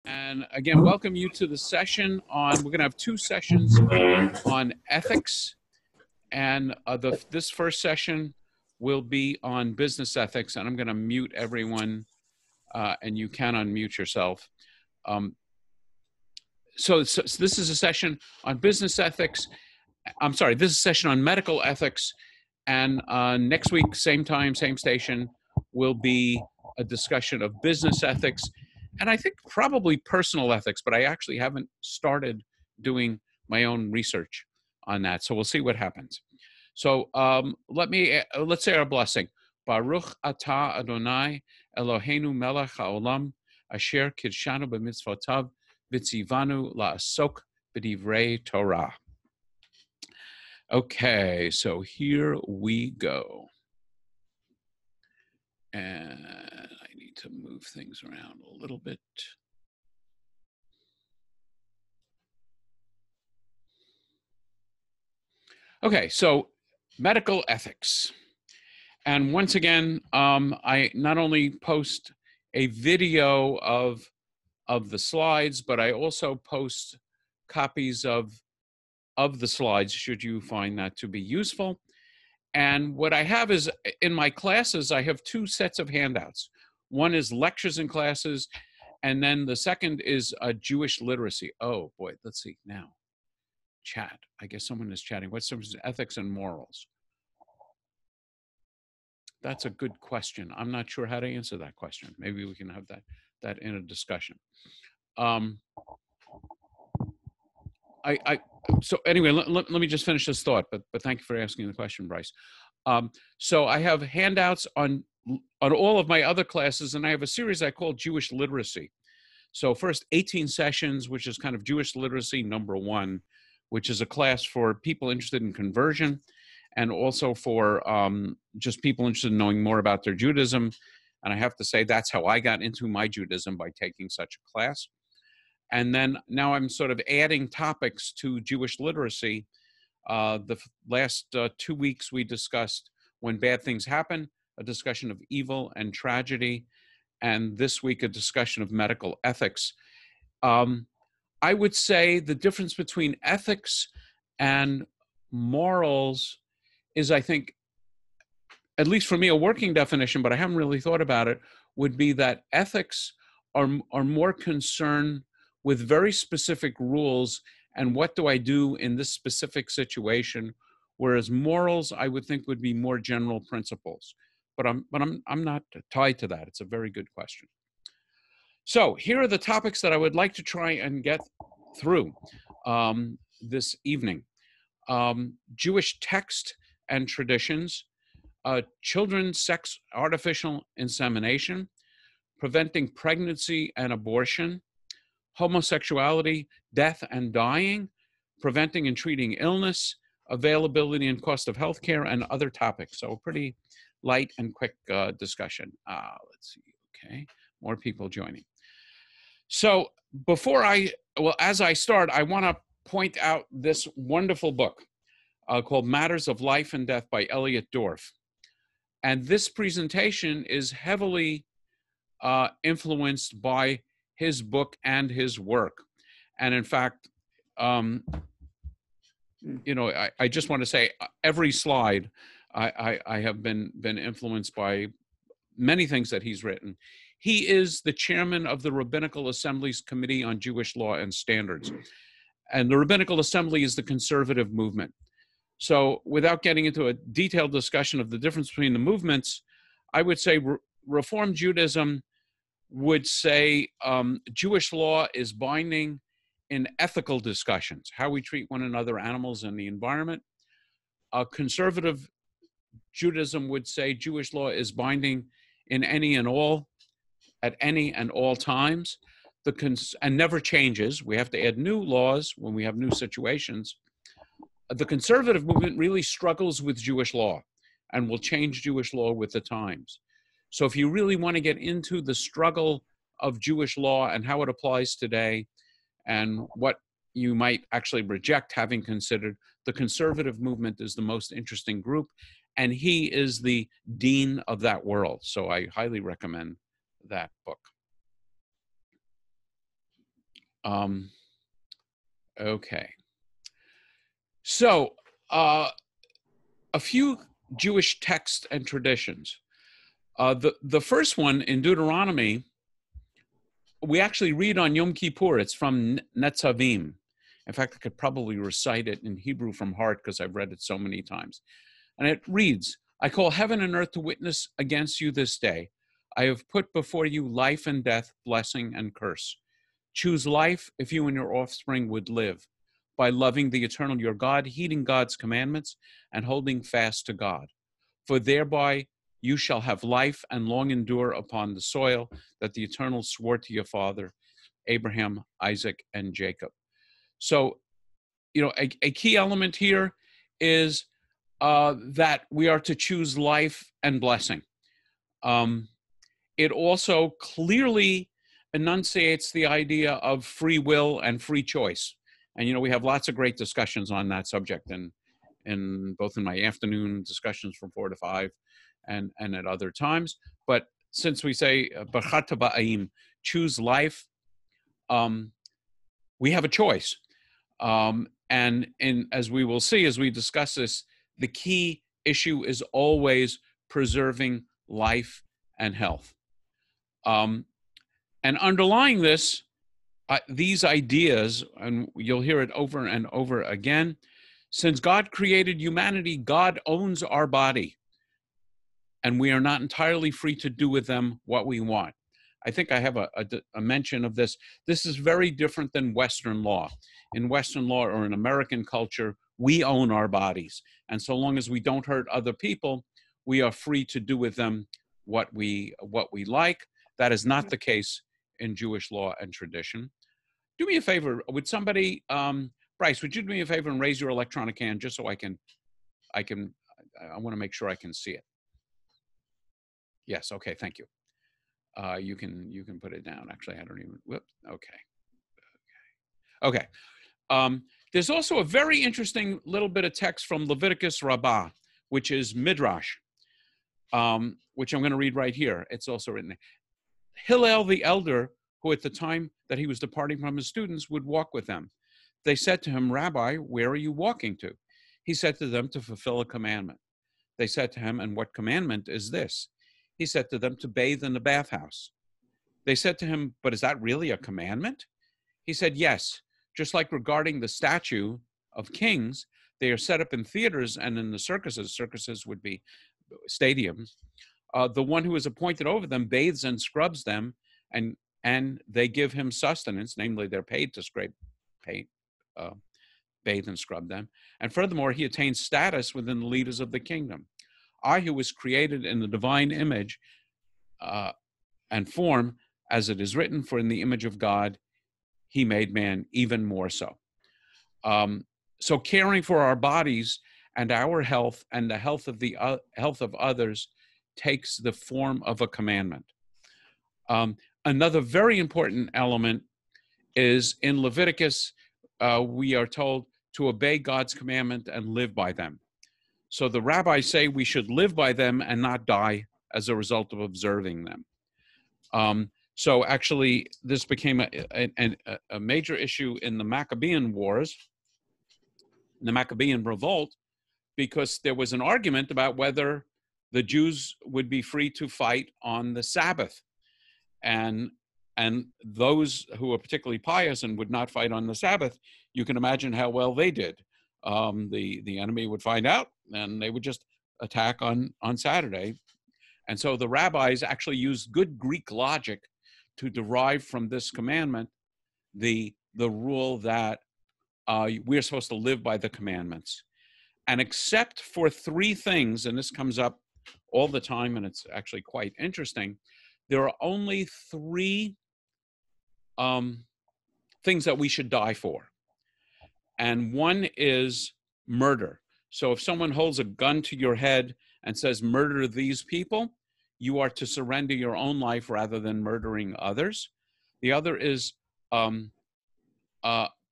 And again, welcome you to the session on, we're going to have two sessions on ethics. And this first session will be on business ethics. And I'm going to mute everyone, and you can unmute yourself. So this is a session on business ethics. I'm sorry, this is a session on medical ethics. And next week, same time, same station, will be a discussion of business ethics. And I think probably personal ethics, but I actually haven't started doing my own research on that. So we'll see what happens. So let's say our blessing. Baruch atah Adonai Eloheinu melech haolam asher kidshanu b'mitzvotav v'tzivanu la'asok b'divrei Torah. Okay, so here we go. And I need to move things around a little bit. Okay, so medical ethics. And once again, I not only post a video of the slides, but I also post copies of the slides, should you find that to be useful. And what I have is, in my classes, I have two sets of handouts. One is lectures and classes, and then the second is Jewish literacy. Oh boy, let's see now. Chat, I guess someone is chatting. What's some ethics and morals? That's a good question. I'm not sure how to answer that question. Maybe we can have that in a discussion. So anyway, let me just finish this thought, but thank you for asking the question, Bryce. So I have handouts on all of my other classes, and I have a series I call Jewish Literacy. So first 18 sessions, which is kind of Jewish Literacy #1, which is a class for people interested in conversion, and also for just people interested in knowing more about their Judaism. And I have to say that's how I got into my Judaism, by taking such a class. And then now I'm sort of adding topics to Jewish literacy. The last 2 weeks we discussed when bad things happen, a discussion of evil and tragedy, and this week a discussion of medical ethics. I would say the difference between ethics and morals is, I think, at least for me, a working definition, but I haven't really thought about it, would be that ethics are more concerned with very specific rules and what do I do in this specific situation, whereas morals, I would think, would be more general principles. But I'm not tied to that. It's a very good question. So here are the topics that I would like to try and get through this evening. Jewish text and traditions, children's sex artificial insemination, preventing pregnancy and abortion, homosexuality, death and dying, preventing and treating illness, availability and cost of healthcare, and other topics. So a pretty light and quick discussion. Let's see, okay, more people joining. So as I start, I want to point out this wonderful book called Matters of Life and Death by Elliot Dorff. And this presentation is heavily influenced by his book and his work. And in fact, I just want to say every slide, I have been influenced by many things that he's written. He is the chairman of the Rabbinical Assembly's Committee on Jewish Law and Standards. And the Rabbinical Assembly is the conservative movement. So without getting into a detailed discussion of the difference between the movements, I would say Reform Judaism would say Jewish law is binding in ethical discussions, how we treat one another, animals, and the environment. Conservative Judaism would say Jewish law is binding in any and all, at any and all times, and never changes. We have to add new laws when we have new situations. The conservative movement really struggles with Jewish law and will change Jewish law with the times. So if you really want to get into the struggle of Jewish law and how it applies today and what you might actually reject, having considered, the conservative movement is the most interesting group, and he is the dean of that world. So I highly recommend that book. Um, okay. So, a few Jewish texts and traditions. The first one in Deuteronomy, we actually read on Yom Kippur. It's from Netzavim. In fact, I could probably recite it in Hebrew from heart because I've read it so many times. And it reads, I call heaven and earth to witness against you this day. I have put before you life and death, blessing and curse. Choose life if you and your offspring would live, by loving the eternal your God, heeding God's commandments, and holding fast to God. For thereby you shall have life and long endure upon the soil that the eternal swore to your father, Abraham, Isaac, and Jacob. So, a key element here is that we are to choose life and blessing. It also clearly enunciates the idea of free will and free choice. And, we have lots of great discussions on that subject in both in my afternoon discussions from 4 to 5 and at other times. But since we say, B'chata ba'ayim, choose life, we have a choice. And as we will see, as we discuss this, the key issue is always preserving life and health. And underlying this, these ideas, and you'll hear it over and over again, since God created humanity, God owns our body, and we are not entirely free to do with them what we want. I think I have a mention of this. This is very different than Western law. In Western law or in American culture, we own our bodies. And so long as we don't hurt other people, we are free to do with them what we like. That is not the case in Jewish law and tradition. Do me a favor, would somebody, Bryce, would you do me a favor and raise your electronic hand just so I want to make sure I can see it. Yes, okay, thank you. You can put it down. Actually, I don't even, whoops, okay. There's also a very interesting little bit of text from Leviticus Rabbah, which is Midrash, which I'm going to read right here. It's also written there. Hillel the elder, who at the time that he was departing from his students would walk with them. They said to him, Rabbi, where are you walking to? He said to them, to fulfill a commandment. They said to him, and what commandment is this? He said to them, to bathe in the bathhouse. They said to him, but is that really a commandment? He said, yes. Just like regarding the statue of kings, they are set up in theaters and in the circuses. Circuses would be stadiums. The one who is appointed over them bathes and scrubs them, and they give him sustenance, namely they're paid to bathe and scrub them. And furthermore, he attains status within the leaders of the kingdom. I, who was created in the divine image and form, as it is written, for in the image of God, he made man, even more so. So caring for our bodies and our health and the health of others takes the form of a commandment. Another very important element is in Leviticus, we are told to obey God's commandment and live by them. So the rabbis say we should live by them and not die as a result of observing them. So actually, this became a major issue in the Maccabean Wars, the Maccabean Revolt, because there was an argument about whether the Jews would be free to fight on the Sabbath. And those who were particularly pious and would not fight on the Sabbath, you can imagine how well they did. The enemy would find out, and they would just attack on Saturday. And so the rabbis actually used good Greek logic to derive from this commandment the rule that we're supposed to live by the commandments. And except for three things, and this comes up all the time, and it's actually quite interesting, there are only three things that we should die for. And one is murder. So if someone holds a gun to your head and says, murder these people, you are to surrender your own life rather than murdering others. The other is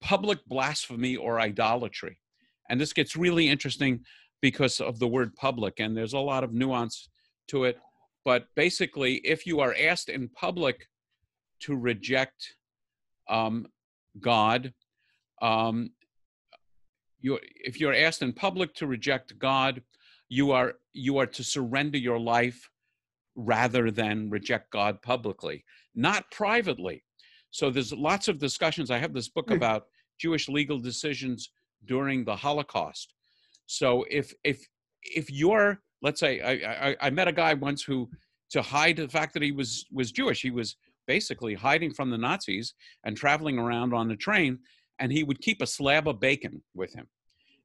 public blasphemy or idolatry. And this gets really interesting because of the word public, and there's a lot of nuance to it. But basically, if you are asked in public to reject God, um, if you're asked in public to reject God, you are to surrender your life rather than reject God publicly, not privately. So there's lots of discussions. I have this book about Jewish legal decisions during the Holocaust. So if you're, let's say, I met a guy once who, to hide the fact that he was Jewish, he was basically hiding from the Nazis and traveling around on the train, and he would keep a slab of bacon with him.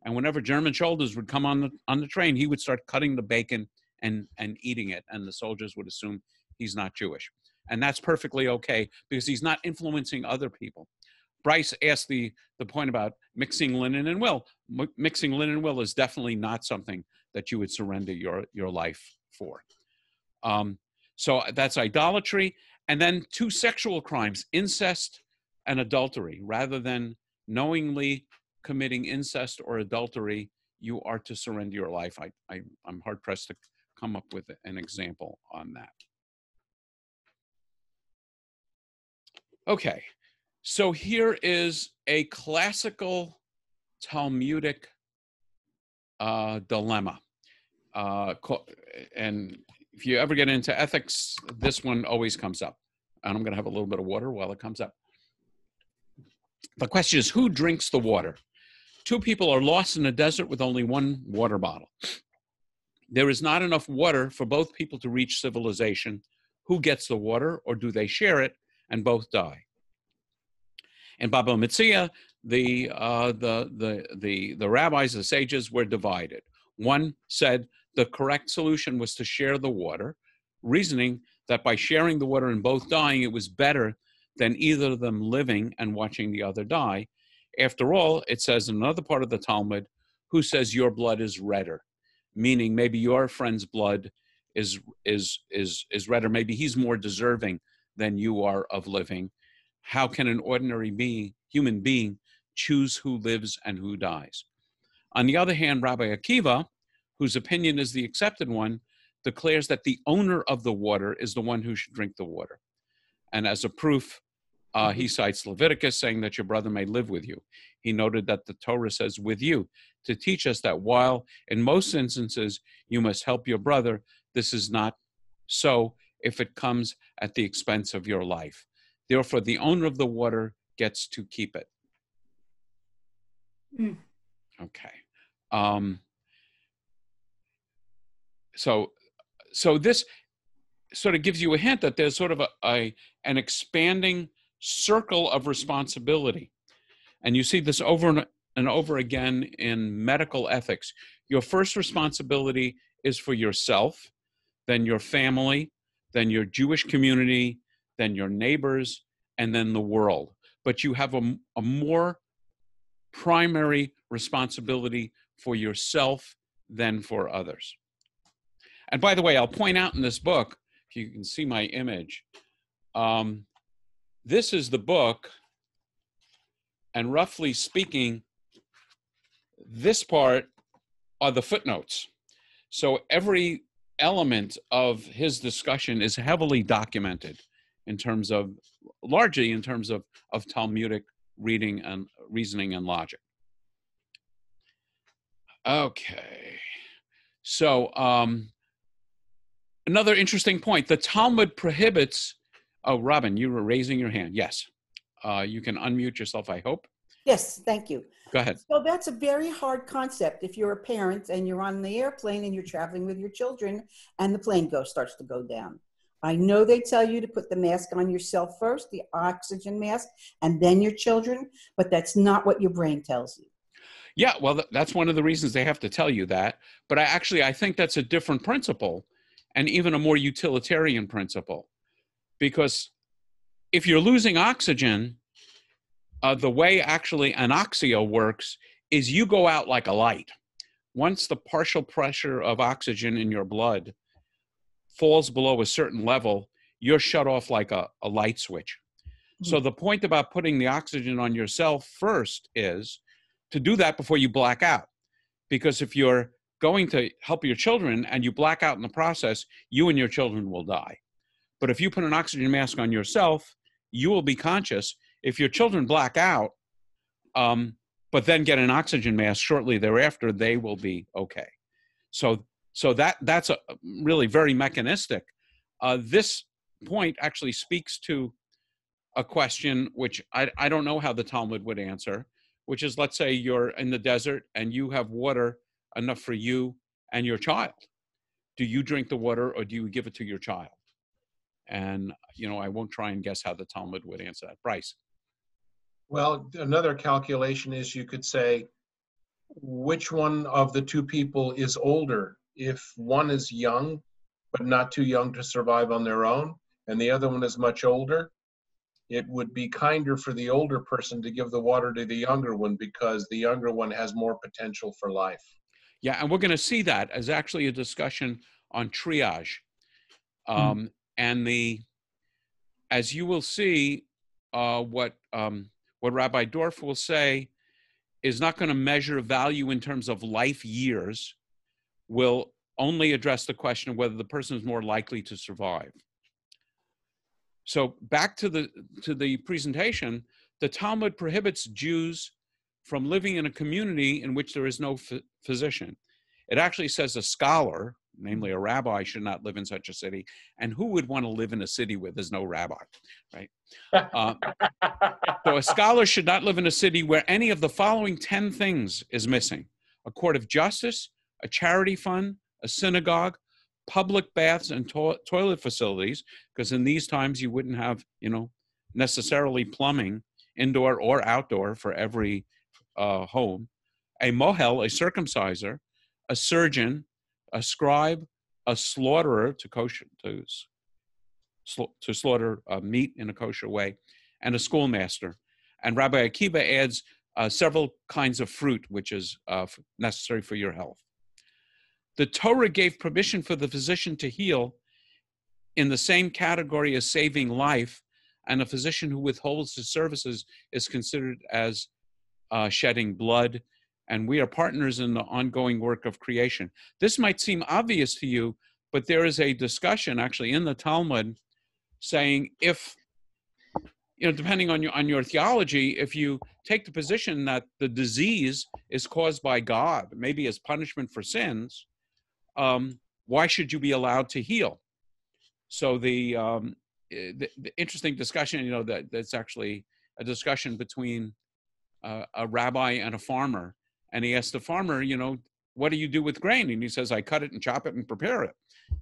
And whenever German soldiers would come on the train, he would start cutting the bacon and eating it, and the soldiers would assume he's not Jewish. And that's perfectly okay because he's not influencing other people. Bryce asked the point about mixing linen and will. Mixing linen and will is definitely not something that you would surrender your life for. So that's idolatry. And then 2 sexual crimes, incest and adultery. Rather than knowingly committing incest or adultery, you are to surrender your life. I'm hard-pressed to come up with an example on that. Okay, so here is a classical Talmudic dilemma. And if you ever get into ethics, this one always comes up. And I'm going to have a little bit of water while it comes up. The question is, who drinks the water? 2 people are lost in a desert with only 1 water bottle. There is not enough water for both people to reach civilization. Who gets the water, or do they share it and both die? In Baba Metzia, the rabbis, the sages, were divided. One said the correct solution was to share the water, reasoning that by sharing the water and both dying, it was better than either of them living and watching the other die. After all, it says in another part of the Talmud, who says your blood is redder? Meaning maybe your friend's blood is redder. Maybe he's more deserving than you are of living. How can an ordinary human being choose who lives and who dies? On the other hand, Rabbi Akiva, whose opinion is the accepted one, declares that the owner of the water is the one who should drink the water. And as a proof, he cites Leviticus, saying that your brother may live with you. He noted that the Torah says with you, to teach us that while in most instances you must help your brother, this is not so if it comes at the expense of your life. Therefore, the owner of the water gets to keep it. Okay. So this sort of gives you a hint that there's sort of an expanding circle of responsibility. And you see this over and over again in medical ethics. Your first responsibility is for yourself, then your family, then your Jewish community, then your neighbors, and then the world. But you have a more primary responsibility for yourself than for others. And by the way, I'll point out in this book, if you can see my image, this is the book, and roughly speaking, this part are the footnotes. So every element of his discussion is heavily documented in terms of, largely in terms of Talmudic reading and reasoning and logic. Okay, so another interesting point, the Talmud prohibits, oh, Robin, you were raising your hand, yes. You can unmute yourself, I hope. Yes, thank you. Go ahead. So that's a very hard concept if you're a parent and you're on the airplane and you're traveling with your children and the plane starts to go down. I know they tell you to put the mask on yourself first, the oxygen mask, and then your children, but that's not what your brain tells you. Yeah, well, that's one of the reasons they have to tell you that. But I think that's a different principle and even a more utilitarian principle. Because if you're losing oxygen, the way actually anoxia works is you go out like a light. Once the partial pressure of oxygen in your blood falls below a certain level, you're shut off like a light switch. Mm-hmm. So the point about putting the oxygen on yourself first is to do that before you black out. Because if you're going to help your children and you black out in the process, you and your children will die. But if you put an oxygen mask on yourself, you will be conscious. If your children black out, but then get an oxygen mask shortly thereafter, they will be okay. So that's a really very mechanistic. This point actually speaks to a question which I don't know how the Talmud would answer, which is, let's say you're in the desert and you have water enough for you and your child. Do you drink the water or do you give it to your child? And, I won't try and guess how the Talmud would answer that. Bryce. Well, another calculation is you could say, which one of the two people is older? If one is young, but not too young to survive on their own, and the other one is much older, it would be kinder for the older person to give the water to the younger one because the younger one has more potential for life. Yeah, and we're going to see that as actually a discussion on triage. And as you will see, what Rabbi Dorf will say is not going to measure value in terms of life years, will only address the question of whether the person is more likely to survive. So back to the presentation, the Talmud prohibits Jews from living in a community in which there is no physician. It actually says a scholar, namely a rabbi, should not live in such a city. And who would want to live in a city where there's no rabbi, right? So a scholar should not live in a city where any of the following 10 things is missing: a court of justice, a charity fund, a synagogue, public baths and toilet facilities, because in these times you wouldn't have, necessarily plumbing, indoor or outdoor, for every home, a mohel, a circumciser, a surgeon, a scribe, a slaughterer to slaughter meat in a kosher way, and a schoolmaster. And Rabbi Akiva adds several kinds of fruit, which is necessary for your health. The Torah gave permission for the physician to heal in the same category as saving life, and a physician who withholds his services is considered as shedding blood, and we are partners in the ongoing work of creation. This might seem obvious to you, but there is a discussion actually in the Talmud saying if, depending on your theology, if you take the position that the disease is caused by God, maybe as punishment for sins, why should you be allowed to heal? So the interesting discussion, that's actually a discussion between a rabbi and a farmer. And he asked the farmer, what do you do with grain? And he says, I cut it and chop it and prepare it.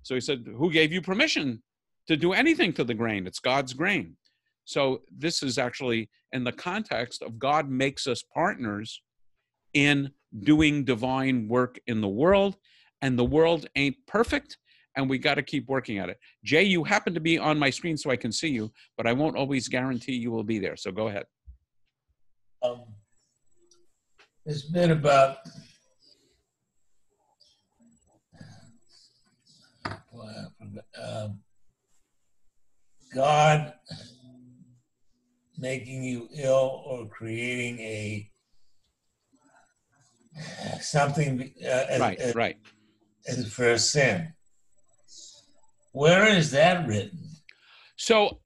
So he said, who gave you permission to do anything to the grain? It's God's grain. So this is actually in the context of God makes us partners in doing divine work in the world. And the world ain't perfect, and we got to keep working at it. Jay, you happen to be on my screen so I can see you, but I won't always guarantee you will be there. So go ahead. It's been about God making you ill or creating something right. As for a sin. Where is that written? So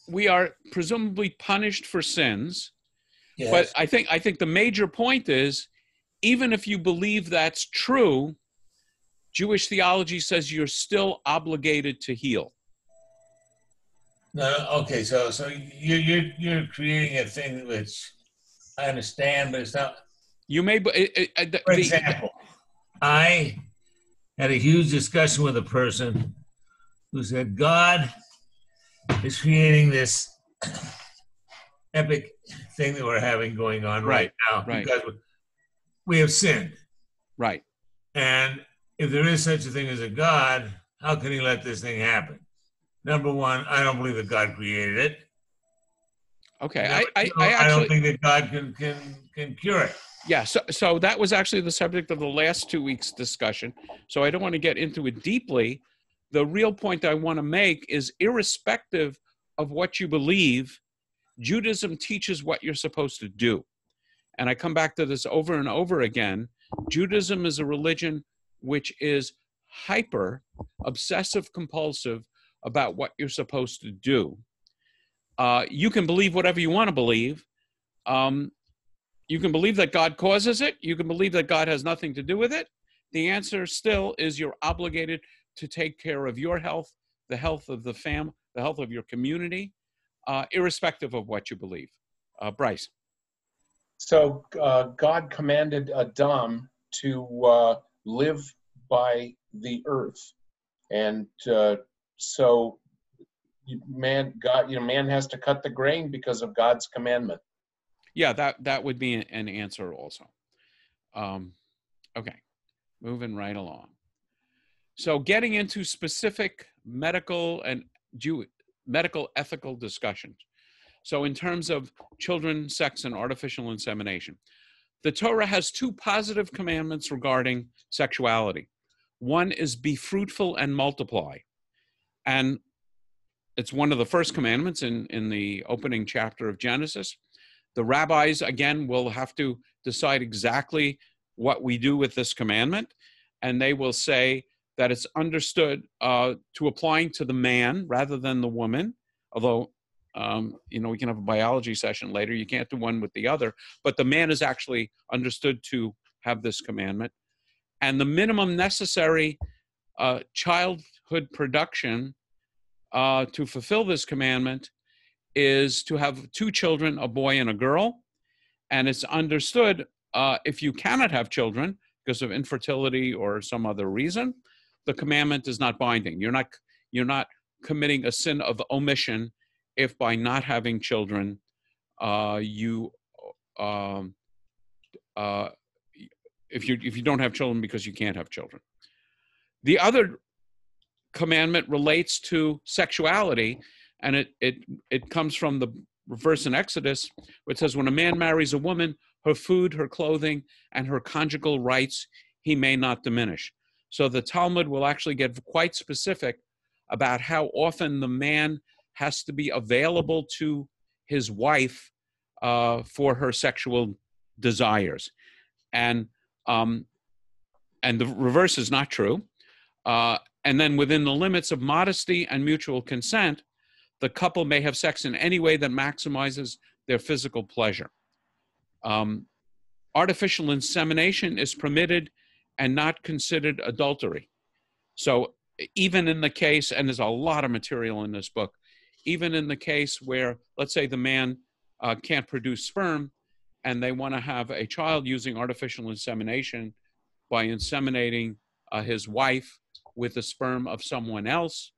we are presumably punished for sins, yes. But I think the major point is, even if you believe that's true, Jewish theology says you're still obligated to heal. No, okay, so you're creating a thing which I understand, but it's not. You may, for example, I had a huge discussion with a person who said God is creating this epic thing that we're having going on right now because we have sinned. Right. And if there is such a thing as a God, how can he let this thing happen? Number one, I don't believe that God created it. Okay. I don't think that God can cure it. Yeah, so that was actually the subject of the last 2 weeks' discussion. So I don't want to get into it deeply. The real point I want to make is, irrespective of what you believe, Judaism teaches what you're supposed to do. And I come back to this over and over again. Judaism is a religion which is hyper, obsessive compulsive about what you're supposed to do. You can believe whatever you want to believe. You can believe that God causes it. You can believe that God has nothing to do with it. The answer still is you're obligated to take care of your health, the health of the family, the health of your community, irrespective of what you believe. Bryce. So God commanded Adam to live by the earth, and so man has to cut the grain because of God's commandment. Yeah, that would be an answer also. Okay, moving right along. So getting into specific medical and medical ethical discussions. So in terms of children, sex, and artificial insemination, the Torah has two positive commandments regarding sexuality. One is be fruitful and multiply. And it's one of the first commandments in the opening chapter of Genesis. The rabbis, again, will have to decide exactly what we do with this commandment. And they will say that it's understood to applying to the man rather than the woman, although we can have a biology session later. You can't do one with the other, but the man is actually understood to have this commandment. And the minimum necessary childhood production to fulfill this commandment is to have two children, a boy and a girl. And it's understood if you cannot have children because of infertility or some other reason, the commandment is not binding. You're not committing a sin of omission if by not having children, if you don't have children because you can't have children. The other commandment relates to sexuality, and it comes from the verse in Exodus, which says, when a man marries a woman, her food, her clothing, and her conjugal rights he may not diminish. So the Talmud will actually get quite specific about how often the man has to be available to his wife for her sexual desires. And the reverse is not true. And then within the limits of modesty and mutual consent, the couple may have sex in any way that maximizes their physical pleasure. Artificial insemination is permitted and not considered adultery. So even in the case, and there's a lot of material in this book, even in the case where, let's say the man can't produce sperm and they want to have a child using artificial insemination by inseminating his wife with the sperm of someone else,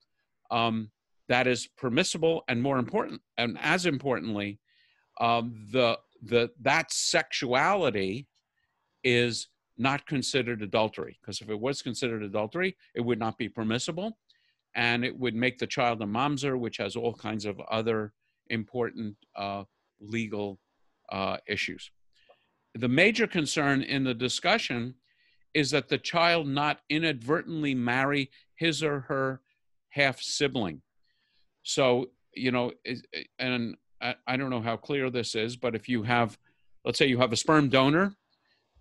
that is permissible, and more important, and as importantly, that sexuality is not considered adultery, because if it was considered adultery, it would not be permissible, and it would make the child a mamzer, which has all kinds of other important legal issues. The major concern in the discussion is that the child not inadvertently marry his or her half-sibling. So, and I don't know how clear this is, but if you have, let's say you have a sperm donor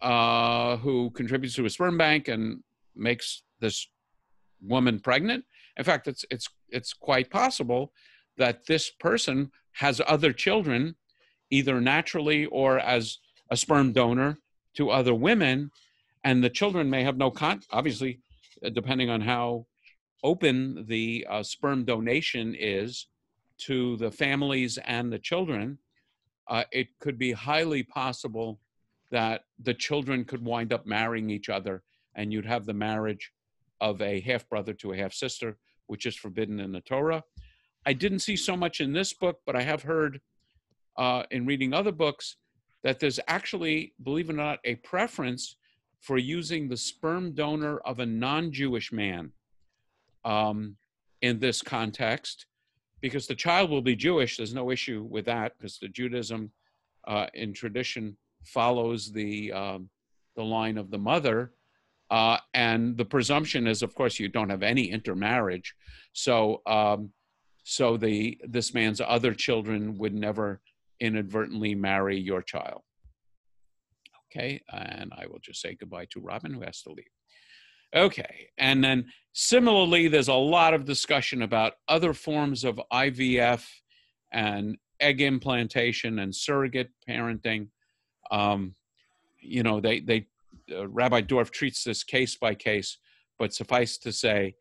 who contributes to a sperm bank and makes this woman pregnant. In fact, it's quite possible that this person has other children, either naturally or as a sperm donor to other women, and the children may have no obviously, depending on how open the sperm donation is to the families and the children, it could be highly possible that the children could wind up marrying each other, and you'd have the marriage of a half-brother to a half-sister, which is forbidden in the Torah. I didn't see so much in this book, but I have heard in reading other books that there's actually, believe it or not, a preference for using the sperm donor of a non-Jewish man in this context, because the child will be Jewish. There's no issue with that, because the Judaism in tradition follows the line of the mother, and the presumption is, of course, you don't have any intermarriage. So this man's other children would never inadvertently marry your child. Okay, and I will just say goodbye to Robin, who has to leave. Okay, and then similarly, there's a lot of discussion about other forms of IVF and egg implantation and surrogate parenting. You know, Rabbi Dorff treats this case by case, but suffice to say,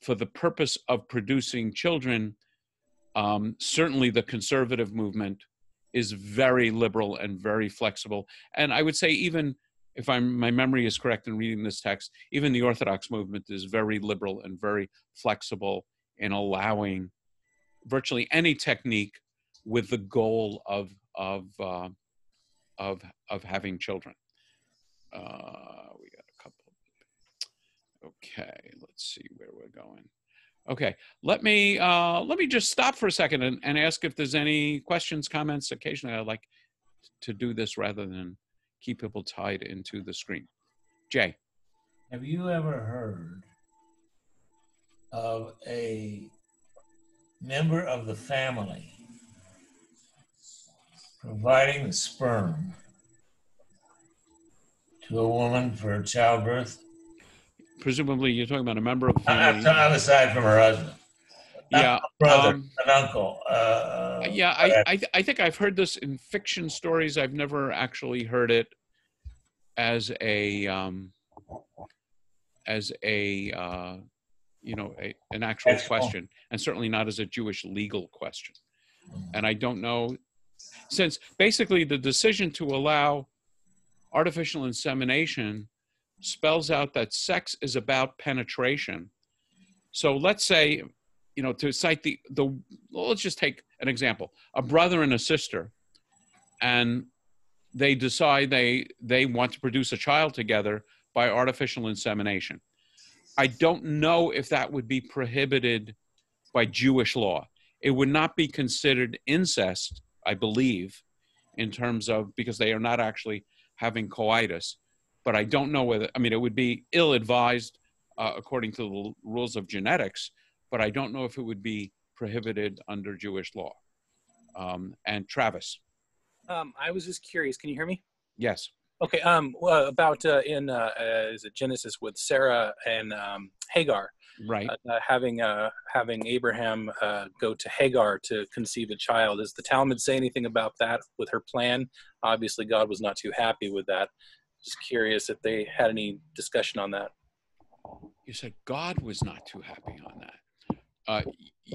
for the purpose of producing children, certainly the conservative movement is very liberal and very flexible. And I would say, even if my memory is correct in reading this text, even the Orthodox movement is very liberal and very flexible in allowing virtually any technique with the goal of having children. We got a couple. Okay, let's see where we're going. Okay, let me just stop for a second and ask if there's any questions, comments. Occasionally, I like to do this rather than keep people tied into the screen. Jay. Have you ever heard of a member of the family providing the sperm to a woman for childbirth? Presumably, you're talking about a member of the family. Aside from her husband. Yeah, brother, an uncle. Yeah, I think I've heard this in fiction stories. I've never actually heard it as an actual question, and certainly not as a Jewish legal question. And I don't know, since basically the decision to allow artificial insemination spells out that sex is about penetration. So let's say, to cite let's just take an example, a brother and a sister, and they decide they want to produce a child together by artificial insemination. I don't know if that would be prohibited by Jewish law. It would not be considered incest, I believe, in terms of, because they are not actually having coitus. But I don't know whether, it would be ill-advised according to the rules of genetics, but I don't know if it would be prohibited under Jewish law. And Travis. I was just curious. Can you hear me? Yes. Okay. About is it Genesis with Sarah and Hagar? Right. Having Abraham go to Hagar to conceive a child. Does the Talmud say anything about that with her plan? Obviously, God was not too happy with that. Just curious if they had any discussion on that. You said God was not too happy on that.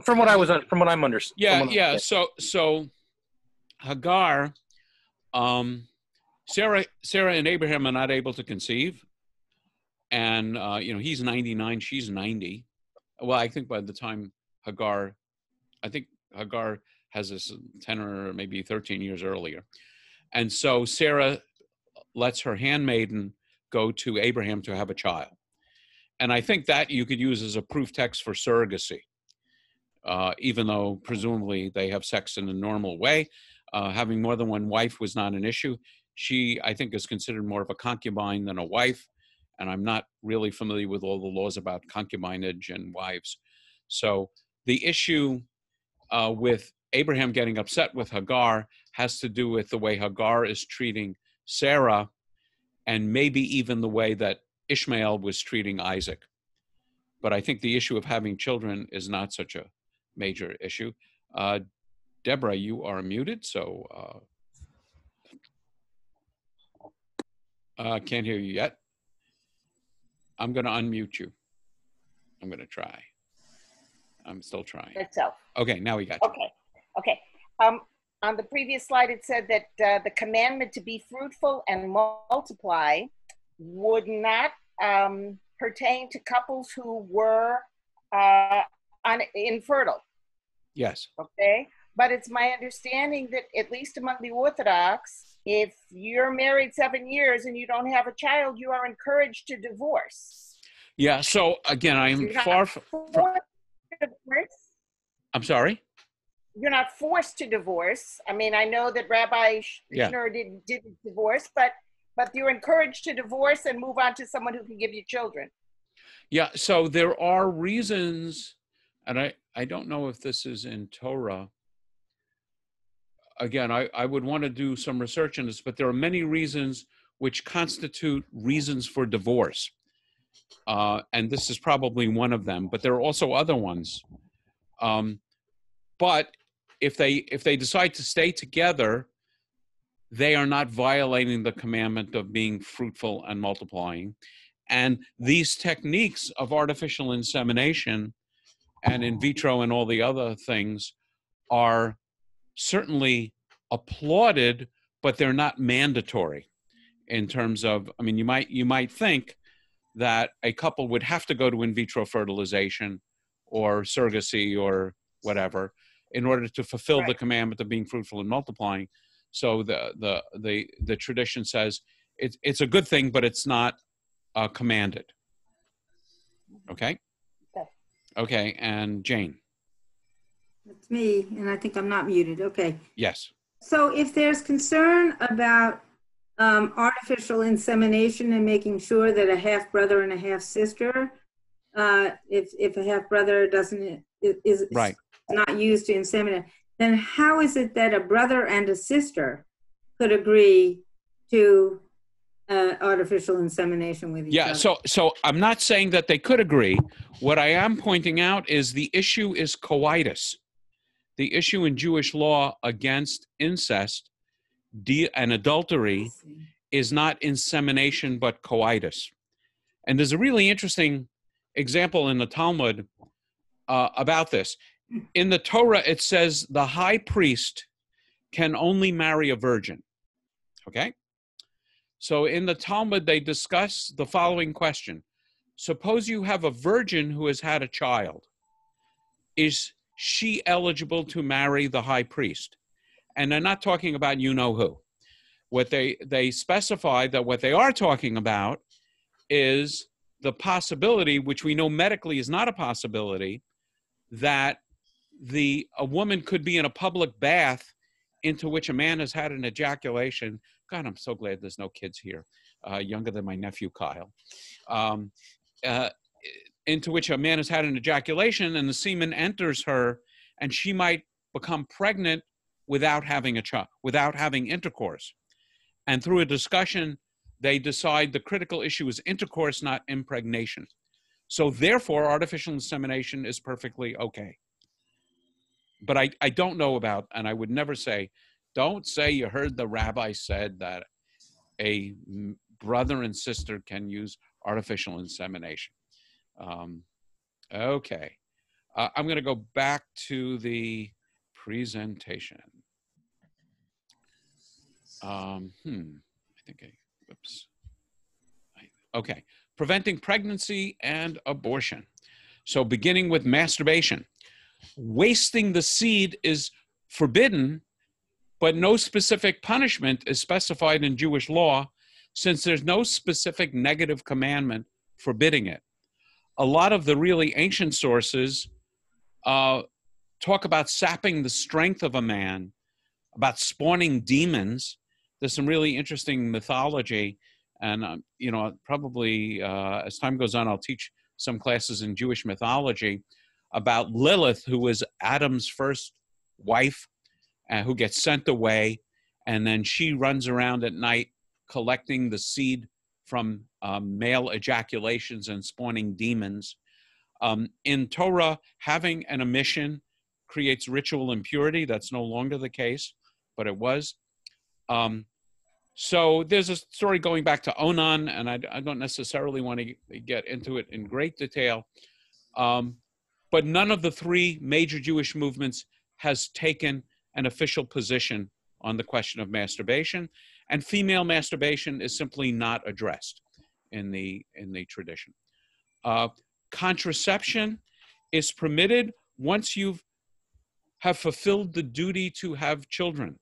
From what I'm understanding. Yeah. So Hagar, Sarah and Abraham are not able to conceive, and he's 99, she's 90. Well, I think by the time Hagar has this 10 or maybe 13 years earlier, and so Sarah lets her handmaiden go to Abraham to have a child. And I think that you could use as a proof text for surrogacy, even though presumably they have sex in a normal way. Having more than one wife was not an issue. She, I think, is considered more of a concubine than a wife. And I'm not really familiar with all the laws about concubinage and wives. So the issue with Abraham getting upset with Hagar has to do with the way Hagar is treating Sarah, and maybe even the way that Ishmael was treating Isaac. But I think the issue of having children is not such a major issue. Deborah, you are muted, so can't hear you yet. I'm going to unmute you. I'm going to try. I'm still trying. Itself. Okay, now we got you. Okay. On the previous slide, it said that the commandment to be fruitful and multiply would not pertain to couples who were infertile. Yes. Okay. But it's my understanding that, at least among the Orthodox, if you're married 7 years and you don't have a child, you are encouraged to divorce. Yeah. So again, I'm far from. I'm sorry? You're not forced to divorce. I mean, I know that Rabbi Schneer didn't divorce, but you're encouraged to divorce and move on to someone who can give you children. Yeah, so there are reasons, and I don't know if this is in Torah. Again, I would want to do some research on this, but there are many reasons which constitute reasons for divorce. And this is probably one of them, but there are also other ones. But if they decide to stay together, they are not violating the commandment of being fruitful and multiplying. And these techniques of artificial insemination and in vitro and all the other things are certainly applauded, but they're not mandatory in terms of, I mean, you might think that a couple would have to go to in vitro fertilization or surrogacy or whatever in order to fulfill the commandment of being fruitful and multiplying. So the tradition says it's a good thing, but it's not commanded. Okay? Okay, and Jane. It's me, and I think I'm not muted. Okay. Yes. So if there's concern about artificial insemination and making sure that a half brother and a half sister, if a half brother is not used to inseminate, then how is it that a brother and a sister could agree to artificial insemination with each other? So I'm not saying that they could agree. What I am pointing out is the issue is coitus. The issue in Jewish law against incest and adultery is not insemination, but coitus. And there's a really interesting example in the Talmud about this. In the Torah, it says the high priest can only marry a virgin. Okay? So in the Talmud, they discuss the following question. Suppose you have a virgin who has had a child. Is she eligible to marry the high priest? And they're not talking about you-know-who. What they specify that what they are talking about is the possibility, which we know medically is not a possibility, that a woman could be in a public bath into which a man has had an ejaculation. God, I'm so glad there's no kids here, younger than my nephew Kyle. Into which a man has had an ejaculation and the semen enters her, and she might become pregnant without having a child, without having intercourse. And through a discussion, they decide the critical issue is intercourse, not impregnation. So therefore, artificial insemination is perfectly okay. But I don't know about, and I would never say, don't say you heard the rabbi said that a brother and sister can use artificial insemination. Okay. I'm going to go back to the presentation. I think whoops. Okay. Preventing pregnancy and abortion. So beginning with masturbation. Wasting the seed is forbidden, but no specific punishment is specified in Jewish law since there's no specific negative commandment forbidding it. A lot of the really ancient sources talk about sapping the strength of a man, about spawning demons. There's some really interesting mythology, and probably as time goes on, I'll teach some classes in Jewish mythology about Lilith, who was Adam's first wife, who gets sent away, and then she runs around at night collecting the seed from male ejaculations and spawning demons. In Torah, having an emission creates ritual impurity. That's no longer the case, but it was. So there's a story going back to Onan, and I don't necessarily want to get into it in great detail. But none of the three major Jewish movements has taken an official position on the question of masturbation, and female masturbation is simply not addressed in the tradition. Contraception is permitted once you have fulfilled the duty to have children.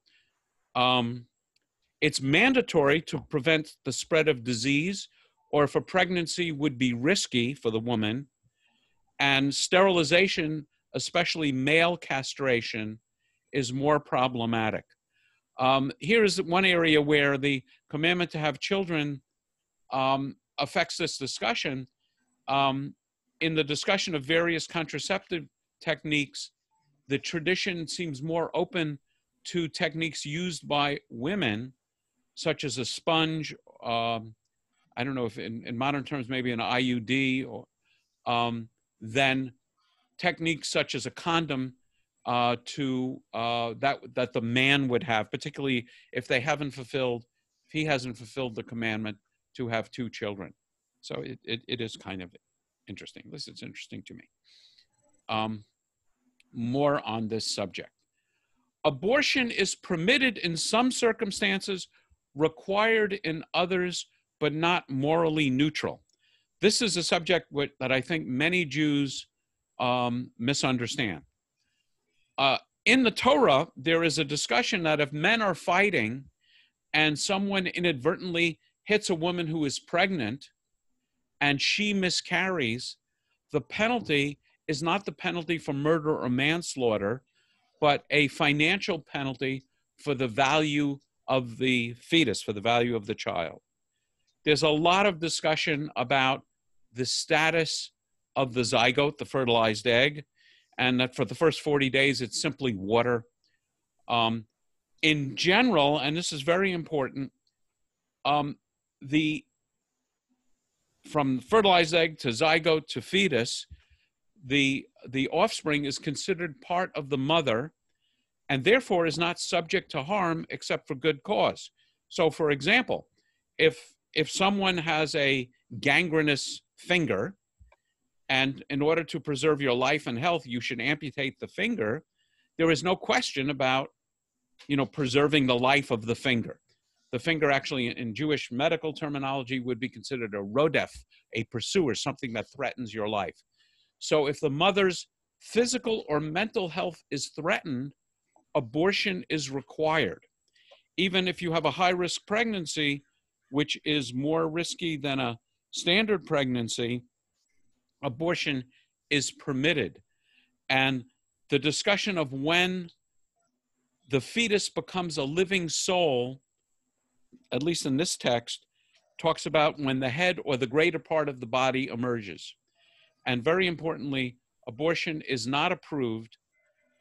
It's mandatory to prevent the spread of disease, or if a pregnancy would be risky for the woman, and sterilization, especially male castration, is more problematic. Here is one area where the commandment to have children affects this discussion. In the discussion of various contraceptive techniques, the tradition seems more open to techniques used by women, such as a sponge, I don't know if in modern terms, maybe an IUD, or than techniques such as a condom, that the man would have, particularly if he hasn't fulfilled the commandment to have 2 children. So it is kind of interesting. At least it's interesting to me. More on this subject. Abortion is permitted in some circumstances, required in others, but not morally neutral. This is a subject that I think many Jews misunderstand. In the Torah, there is a discussion that if men are fighting and someone inadvertently hits a woman who is pregnant and she miscarries, the penalty is not the penalty for murder or manslaughter, but a financial penalty for the value of the fetus, for the value of the child. There's a lot of discussion about the status of the zygote, the fertilized egg, and that for the first 40 days, it's simply water. In general, and this is very important, from fertilized egg to zygote to fetus, the offspring is considered part of the mother and therefore is not subject to harm except for good cause. So for example, if someone has a gangrenous finger and in order to preserve your life and health, you should amputate the finger, there is no question about, preserving the life of the finger. The finger actually in Jewish medical terminology would be considered a rodef, a pursuer, something that threatens your life. So if the mother's physical or mental health is threatened, abortion is required. Even if you have a high-risk pregnancy, which is more risky than a standard pregnancy, abortion is permitted. And the discussion of when the fetus becomes a living soul, at least in this text, talks about when the head or the greater part of the body emerges. And very importantly, abortion is not approved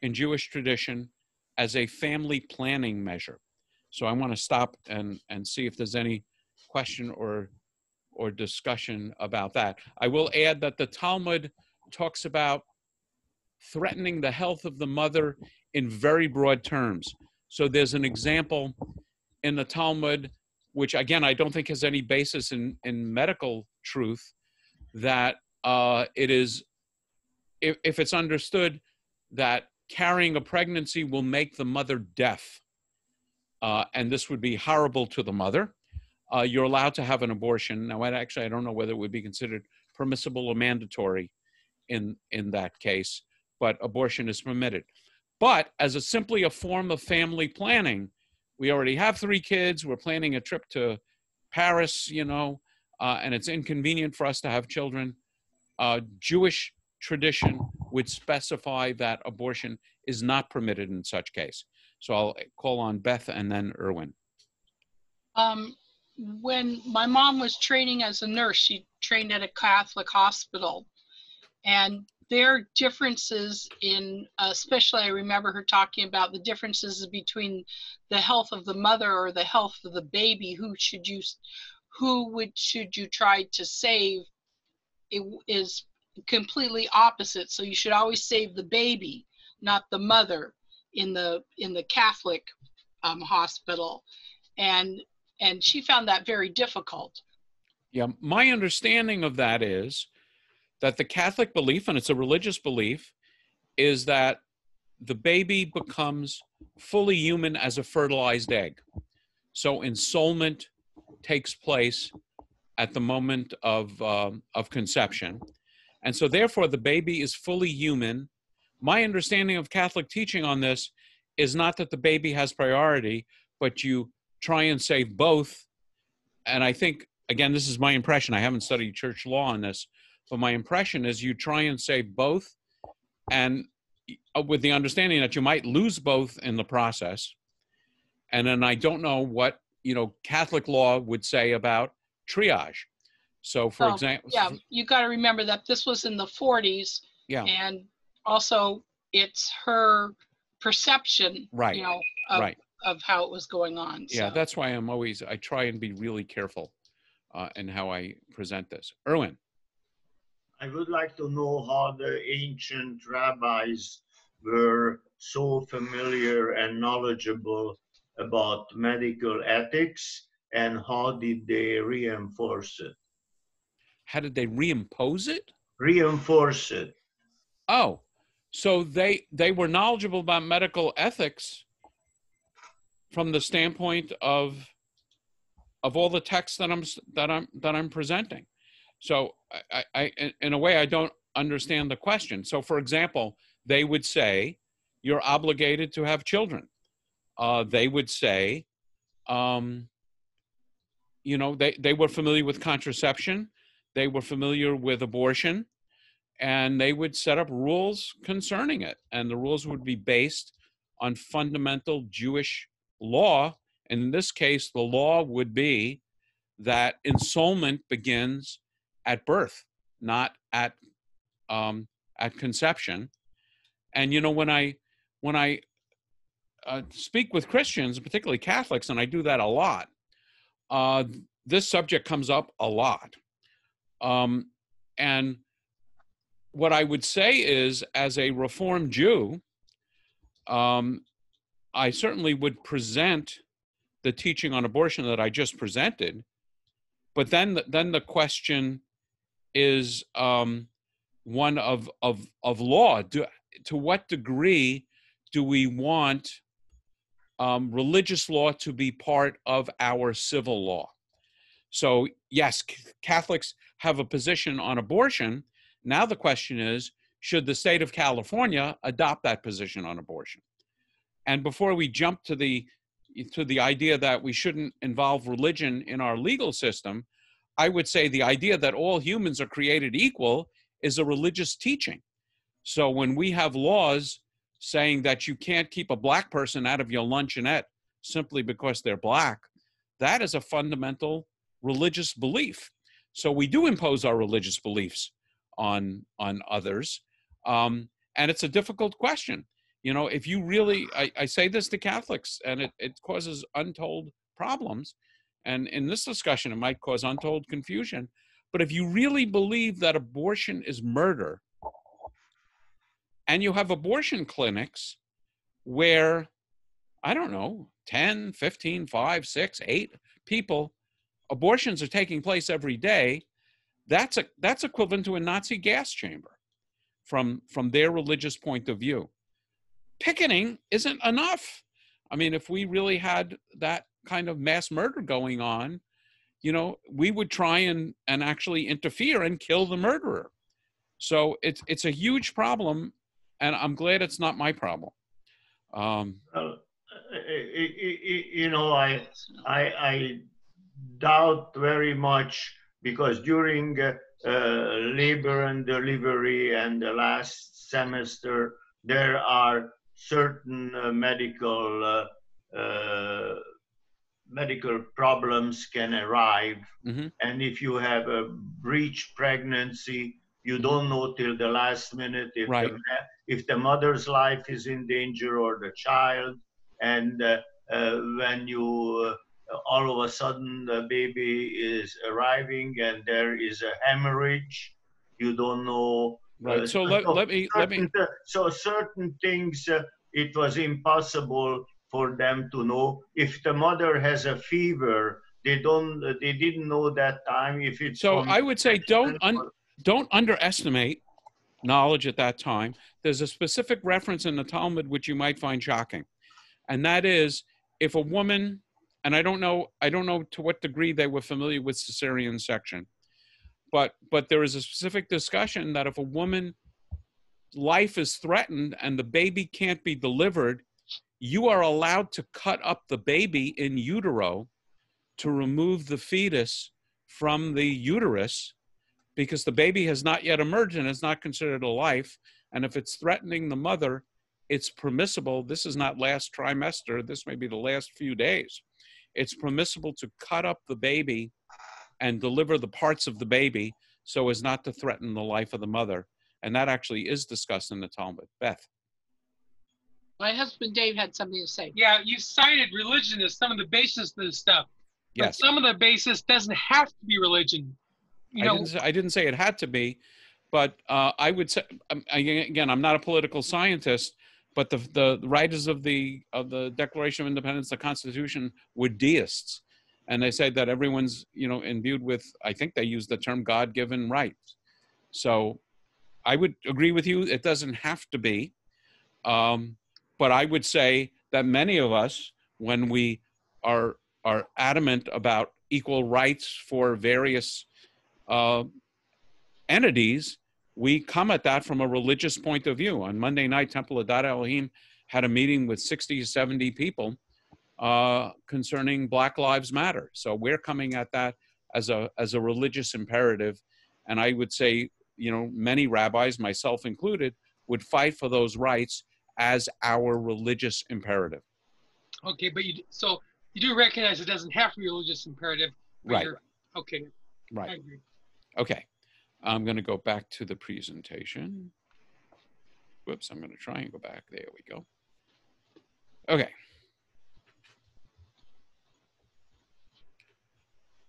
in Jewish tradition as a family planning measure. So I want to stop and see if there's any question or discussion about that. I will add that the Talmud talks about threatening the health of the mother in very broad terms. So there's an example in the Talmud, which again, I don't think has any basis in medical truth, that it is, if it's understood that carrying a pregnancy will make the mother deaf, and this would be horrible to the mother, you're allowed to have an abortion. Now, I don't know whether it would be considered permissible or mandatory in that case, but abortion is permitted. But as simply a form of family planning, we already have 3 kids, we're planning a trip to Paris, and it's inconvenient for us to have children. Jewish tradition would specify that abortion is not permitted in such case. So I'll call on Beth and then Erwin. When my mom was training as a nurse, she trained at a Catholic hospital, and there are differences in, especially I remember her talking about the differences between the health of the mother or the health of the baby. Who should you try to save? It is completely opposite. So you should always save the baby, not the mother, in the Catholic hospital, and she found that very difficult. Yeah, my understanding of that is that the Catholic belief, and it's a religious belief, is that the baby becomes fully human as a fertilized egg. So ensoulment takes place at the moment of conception. And so therefore the baby is fully human. My understanding of Catholic teaching on this is not that the baby has priority, but you try and save both. And I think, again, this is my impression. I haven't studied church law on this, but my impression is you try and save both, and with the understanding that you might lose both in the process. And then I don't know what, Catholic law would say about triage. So for example, yeah, you got to remember that this was in the 40s. Yeah. And also it's her perception, right, of how it was going on. Yeah, so that's why I try and be really careful in how I present this. Erwin. I would like to know how the ancient rabbis were so familiar and knowledgeable about medical ethics, and how did they reinforce it? How did they reimpose it? Reinforce it. Oh, so they were knowledgeable about medical ethics from the standpoint of all the texts that I'm presenting. So I in a way I don't understand the question. So for example, they would say you're obligated to have children. They would say, you know, they were familiar with contraception, they were familiar with abortion, and they would set up rules concerning it. And the rules would be based on fundamental Jewish law. And in this case, the law would be that ensoulment begins at birth, not at conception. And you know, when I speak with Christians, particularly Catholics, and I do that a lot, this subject comes up a lot. And what I would say is, as a Reformed Jew, I certainly would present the teaching on abortion that I just presented, but then the question is one of law. To what degree do we want religious law to be part of our civil law? So yes, Catholics have a position on abortion. Now the question is, should the state of California adopt that position on abortion? And before we jump to the idea that we shouldn't involve religion in our legal system, I would say the idea that all humans are created equal is a religious teaching. So when we have laws saying that you can't keep a black person out of your luncheonette simply because they're black, that is a fundamental religious belief. So we do impose our religious beliefs on others. And it's a difficult question. You know, if you really, I say this to Catholics, and it causes untold problems. And in this discussion, it might cause untold confusion. But if you really believe that abortion is murder, and you have abortion clinics where, I don't know, 10, 15, 5, 6, 8 people, abortions are taking place every day, that's equivalent to a Nazi gas chamber from their religious point of view. Picketing isn't enough. I mean, if we really had that kind of mass murder going on, you know, we would try and actually interfere and kill the murderer. So it's a huge problem, and I'm glad it's not my problem. You know, I doubt very much, because during labor and delivery and the last semester, there are certain medical problems can arrive. Mm-hmm. And if you have a breech pregnancy, you don't know till the last minute if, right, if the mother's life is in danger or the child. And when you all of a sudden the baby is arriving and there is a hemorrhage, you don't know. Right. So let me. So certain things, it was impossible for them to know. If the mother has a fever, they didn't know that time if it's. So I would say don't underestimate knowledge at that time. There's a specific reference in the Talmud which you might find shocking, and that is if a woman, and I don't know to what degree they were familiar with cesarean section, but there is a specific discussion that if a woman's life is threatened and the baby can't be delivered, you are allowed to cut up the baby in utero to remove the fetus from the uterus, because the baby has not yet emerged and is not considered a life. And if it's threatening the mother, it's permissible. This is not last trimester. This may be the last few days. It's permissible to cut up the baby and deliver the parts of the baby so as not to threaten the life of the mother. And that actually is discussed in the Talmud. Beth. My husband Dave had something to say. Yeah, you cited religion as some of the basis of this stuff. But Yes. some of the basis doesn't have to be religion. You know, I didn't say it had to be, but I would say, again, I'm not a political scientist, but the writers of the Declaration of Independence, the Constitution, were deists, and they said that everyone's, you know, imbued with, I think they used the term God-given rights. So I would agree with you. It doesn't have to be, but I would say that many of us, when we are adamant about equal rights for various entities, we come at that from a religious point of view. On Monday night, Temple of Dad Elohim had a meeting with 60 to 70 people concerning Black Lives Matter. So we're coming at that as a religious imperative. And I would say, you know, many rabbis, myself included, would fight for those rights as our religious imperative. Okay, but so you do recognize it doesn't have to be a religious imperative. Right. Okay. Right. I agree. Okay. I'm going to go back to the presentation. Whoops, I'm going to try and go back. There we go. Okay.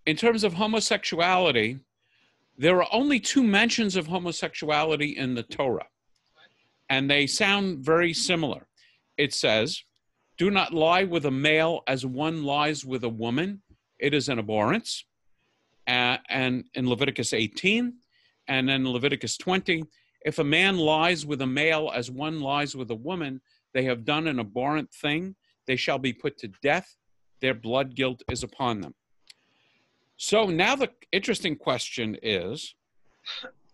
In terms of homosexuality, there are only 2 mentions of homosexuality in the Torah, and they sound very similar. It says, "Do not lie with a male as one lies with a woman. It is an abhorrence." And in Leviticus 18, and then Leviticus 20, "If a man lies with a male as one lies with a woman, they have done an abhorrent thing. They shall be put to death. Their blood guilt is upon them." So now the interesting question is,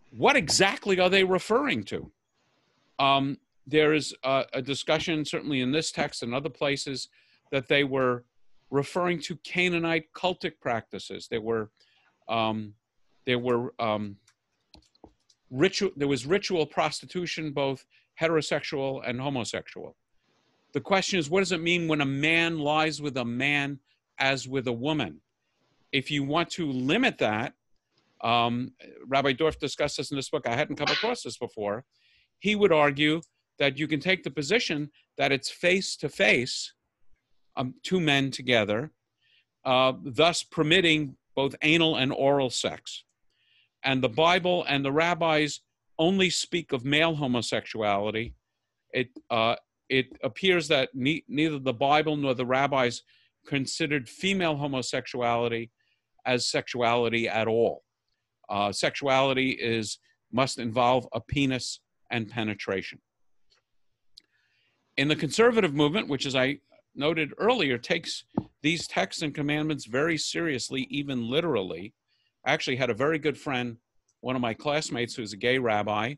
what exactly are they referring to? There is a discussion, certainly in this text and other places, that they were referring to Canaanite cultic practices. There was ritual prostitution, both heterosexual and homosexual. The question is, what does it mean when a man lies with a man as with a woman? If you want to limit that, Rabbi Dorf discussed this in this book. I hadn't come across this before. He would argue that you can take the position that it's face-to-face, 2 men together, thus permitting both anal and oral sex. And the Bible and the rabbis only speak of male homosexuality. It appears that neither the Bible nor the rabbis considered female homosexuality as sexuality at all. Sexuality must involve a penis and penetration. In the conservative movement, which, as I noted earlier, takes these texts and commandments very seriously, even literally. I actually had a very good friend, one of my classmates who's a gay rabbi,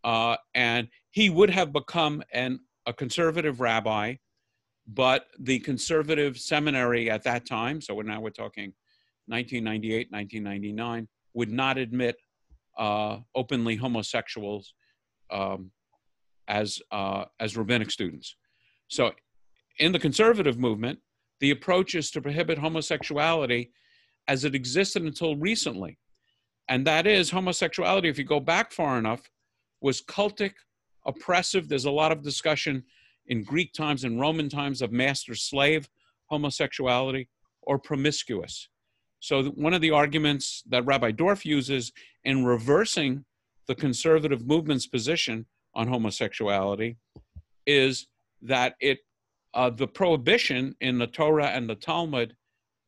and he would have become a conservative rabbi, but the conservative seminary at that time, so we're talking 1998, 1999, would not admit openly homosexuals as rabbinic students. So in the conservative movement, the approach is to prohibit homosexuality as it existed until recently. And that is, homosexuality, if you go back far enough, was cultic, oppressive. There's a lot of discussion in Greek times and Roman times of master-slave homosexuality, or promiscuous. So one of the arguments that Rabbi Dorf uses in reversing the conservative movement's position on homosexuality is that the prohibition in the Torah and the Talmud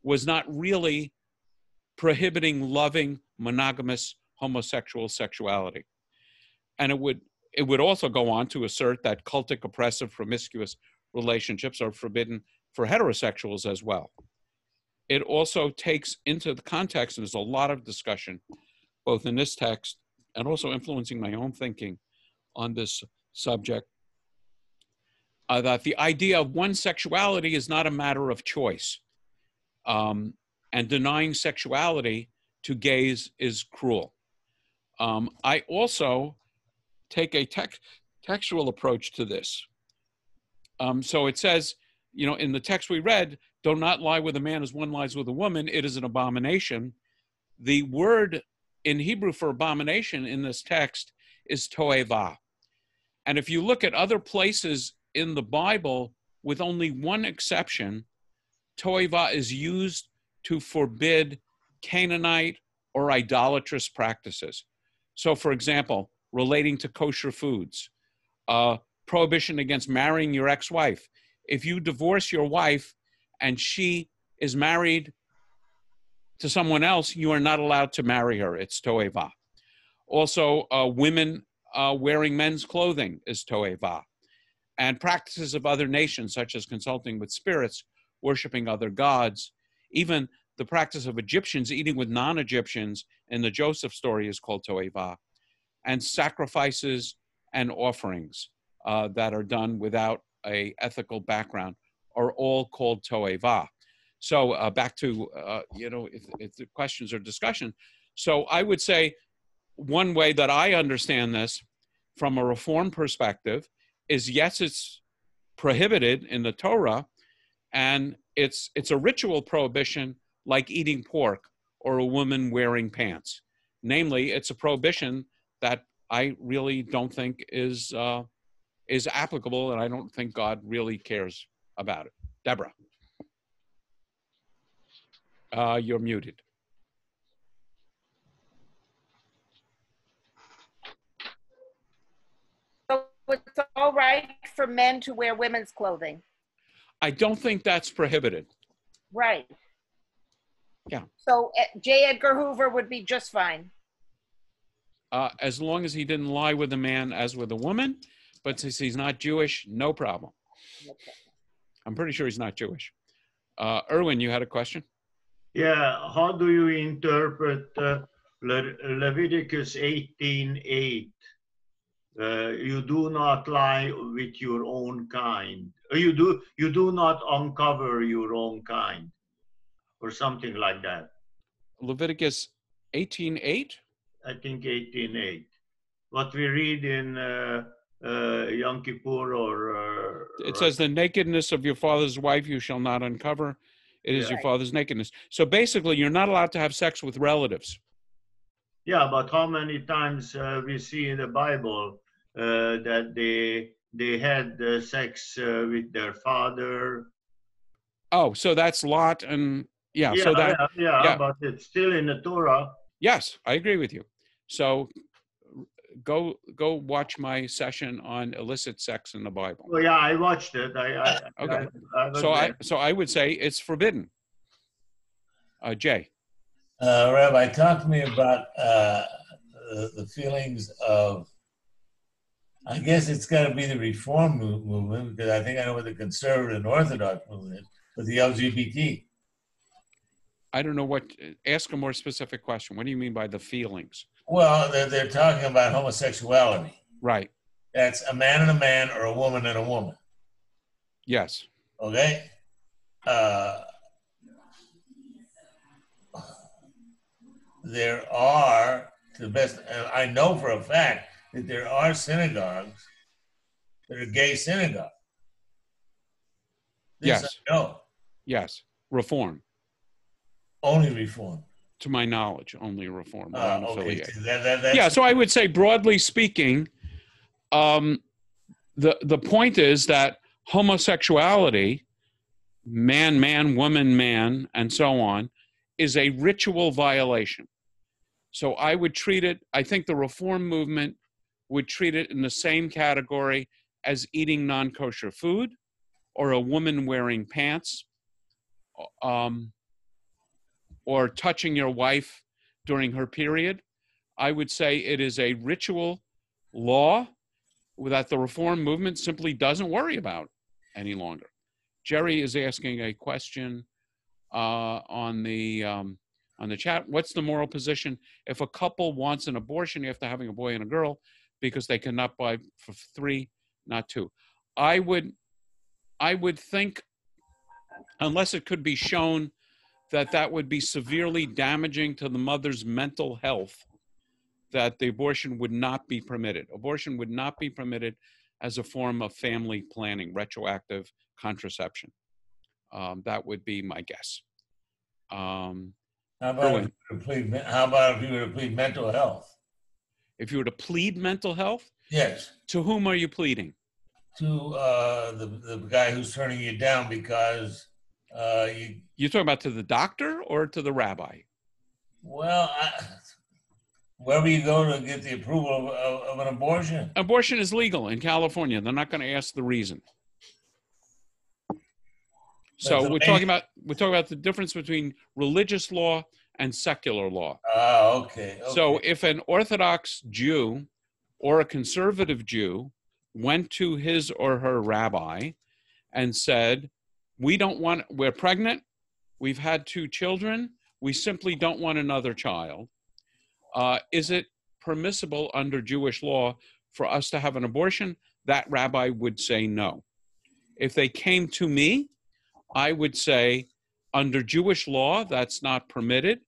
was not really prohibiting loving, monogamous, homosexual sexuality. And it would also go on to assert that cultic, oppressive, promiscuous relationships are forbidden for heterosexuals as well. It also takes into the context, and there's a lot of discussion, both in this text and also influencing my own thinking on this subject, that the idea of one sexuality is not a matter of choice. And denying sexuality to gays is cruel. I also take a textual approach to this. So it says, in the text we read, "Do not lie with a man as one lies with a woman. It is an abomination." The word in Hebrew for abomination in this text is toeva. And if you look at other places in the Bible, with only one exception, toeva is used to forbid Canaanite or idolatrous practices. So, for example, relating to kosher foods, prohibition against marrying your ex-wife. If you divorce your wife and she is married to someone else, you are not allowed to marry her. It's toeva. Also, women wearing men's clothing is toeva. And practices of other nations, such as consulting with spirits, worshiping other gods, even the practice of Egyptians eating with non-Egyptians in the Joseph story is called toeva. And sacrifices and offerings that are done without a ethical background are all called toeva. So back to, if the questions or discussion. So I would say one way that I understand this from a Reform perspective is, yes, it's prohibited in the Torah, and it's a ritual prohibition like eating pork or a woman wearing pants. Namely, it's a prohibition that I really don't think is applicable, and I don't think God really cares about it. Deborah, you're muted. So it's all right for men to wear women's clothing. I don't think that's prohibited. Right. Yeah. So J. Edgar Hoover would be just fine. As long as he didn't lie with a man as with a woman, but since he's not Jewish, no problem. Okay. I'm pretty sure he's not Jewish. Erwin, you had a question? Yeah, how do you interpret Leviticus 18:8? You do not lie with your own kind. You do not uncover your own kind, or something like that. Leviticus 18:8? I think 18:8. What we read in Yom Kippur or... It says, the nakedness of your father's wife you shall not uncover. It is your father's nakedness. So basically, you're not allowed to have sex with relatives. Yeah, but how many times we see in the Bible that they had sex with their father? Oh, so that's Lot and so that but it's still in the Torah. Yes, I agree with you. So go watch my session on illicit sex in the Bible. Well, yeah, I watched it. Okay. So I would say it's forbidden. Jay. Rabbi, talk to me about the feelings of, I guess it's got to be the Reform movement, because I think I know what the conservative and Orthodox movement is, but the LGBT. I don't know ask a more specific question. What do you mean by the feelings? Well, they're talking about homosexuality. Right. That's a man and a man, or a woman and a woman. Yes. Okay? There are, to the best, I know for a fact that there are synagogues that are gay synagogues. Yes. No. Yes. Reform. Only Reform. To my knowledge, only Reform. Okay. Yeah, so I would say, broadly speaking, the point is that homosexuality, man, woman, man, and so on, is a ritual violation. So I would treat it, I think the Reform movement would treat it in the same category as eating non-kosher food, or a woman wearing pants, or touching your wife during her period. I would say it is a ritual law that the Reform movement simply doesn't worry about any longer. Jerry is asking a question on the chat. What's the moral position if a couple wants an abortion after having a boy and a girl because they cannot buy for 3, not 2? I would think, unless it could be shown that would be severely damaging to the mother's mental health, that the abortion would not be permitted. Abortion would not be permitted as a form of family planning, retroactive contraception. That would be my guess. How about if you were to plead mental health? If you were to plead mental health? Yes. To whom are you pleading? To the guy who's turning you down because You're talking about to the doctor or to the rabbi? Well, Wherever you go to get the approval of an abortion. Abortion is legal in California. They're not going to ask the reason. So we're talking about the difference between religious law and secular law. Oh, okay. So if an Orthodox Jew or a conservative Jew went to his or her rabbi and said, we're pregnant, we've had 2 children, we simply don't want another child, is it permissible under Jewish law for us to have an abortion? That rabbi would say no. If they came to me, I would say, under Jewish law, that's not permitted,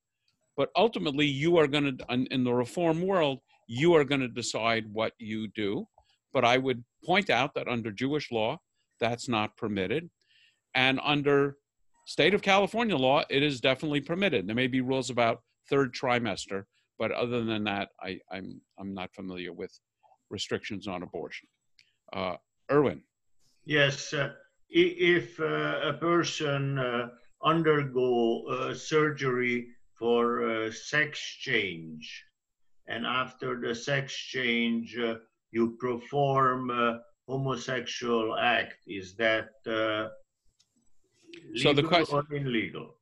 but ultimately you are going to, in the Reform world, you are going to decide what you do. But I would point out that under Jewish law, that's not permitted. And under state of California law, it is definitely permitted. There may be rules about 3rd trimester, but other than that, I'm not familiar with restrictions on abortion. Erwin. Yes, if a person undergo surgery for sex change, and after the sex change you perform a homosexual act, is that legal or illegal?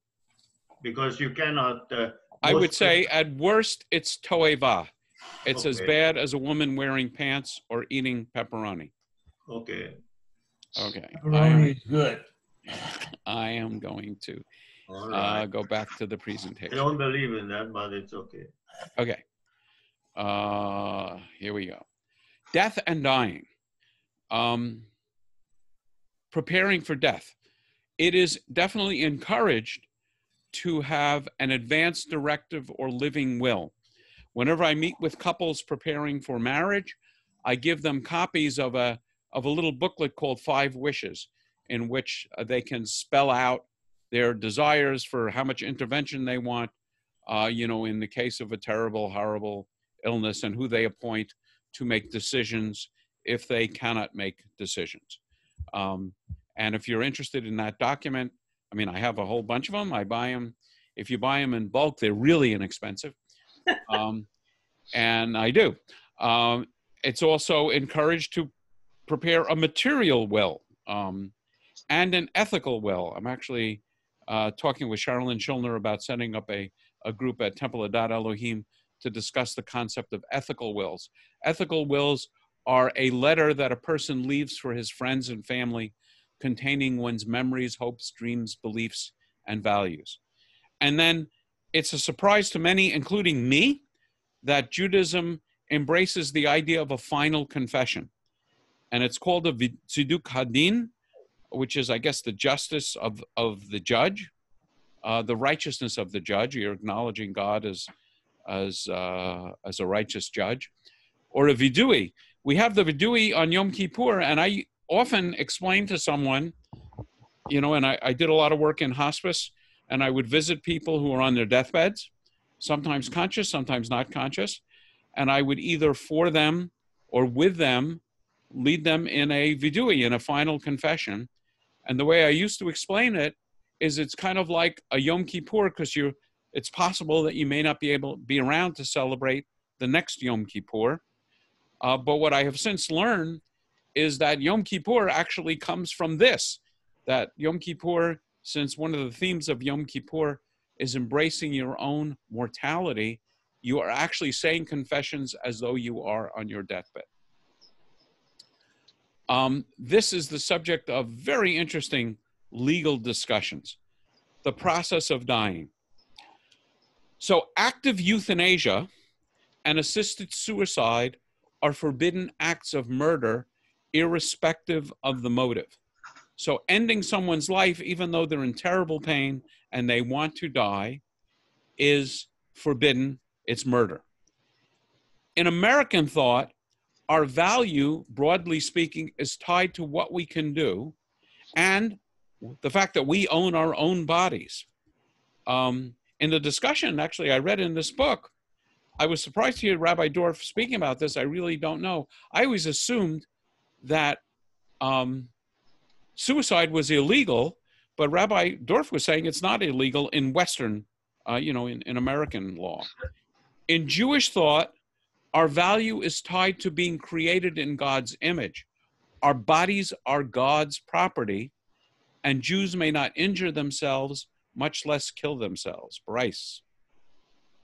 Because you cannot. I would say at worst it's toeva. It's as bad as a woman wearing pants or eating pepperoni. Okay. Okay. Pepperoni is good. I am going to go back to the presentation. I don't believe in that, but it's okay. Okay. Here we go. Death and dying. Preparing for death. It is definitely encouraged to have an advance directive or living will. Whenever I meet with couples preparing for marriage, I give them copies of a little booklet called 5 Wishes, in which they can spell out their desires for how much intervention they want, in the case of a terrible, horrible illness, and who they appoint to make decisions if they cannot make decisions. And if you're interested in that document, I have a whole bunch of them. I buy them. If you buy them in bulk, they're really inexpensive. And I do. It's also encouraged to prepare a material will and an ethical will. I'm actually talking with Sherilyn Schulner about setting up a group at Temple Adat Elohim to discuss the concept of ethical wills. Ethical wills are a letter that a person leaves for his friends and family, containing one's memories, hopes, dreams, beliefs, and values. And then it's a surprise to many, including me, that Judaism embraces the idea of a final confession. And it's called a tziduk hadin, which is, I guess, the justice of the judge, the righteousness of the judge. You're acknowledging God as a righteous judge. Or a vidui. We have the vidui on Yom Kippur, and I often explain to someone, and I did a lot of work in hospice, and I would visit people who are on their deathbeds, sometimes conscious, sometimes not conscious, and I would either for them or with them lead them in a vidui, in a final confession. And the way I used to explain it is it's kind of like a Yom Kippur, because it's possible that you may not be able to be around to celebrate the next Yom Kippur. But what I have since learned is that Yom Kippur actually comes from this, that Yom Kippur, since one of the themes of Yom Kippur is embracing your own mortality, you are actually saying confessions as though you are on your deathbed. This is the subject of very interesting legal discussions, the process of dying. So active euthanasia and assisted suicide are forbidden acts of murder, irrespective of the motive. So ending someone's life, even though they're in terrible pain and they want to die, is forbidden. It's murder. In American thought, our value, broadly speaking, is tied to what we can do and the fact that we own our own bodies. In the discussion, actually, I read in this book, I was surprised to hear Rabbi Dorff speaking about this. I really don't know. I always assumed that suicide was illegal, but Rabbi Dorff was saying it's not illegal in Western, in American law. In Jewish thought, our value is tied to being created in God's image. Our bodies are God's property, and Jews may not injure themselves, much less kill themselves. Bryce.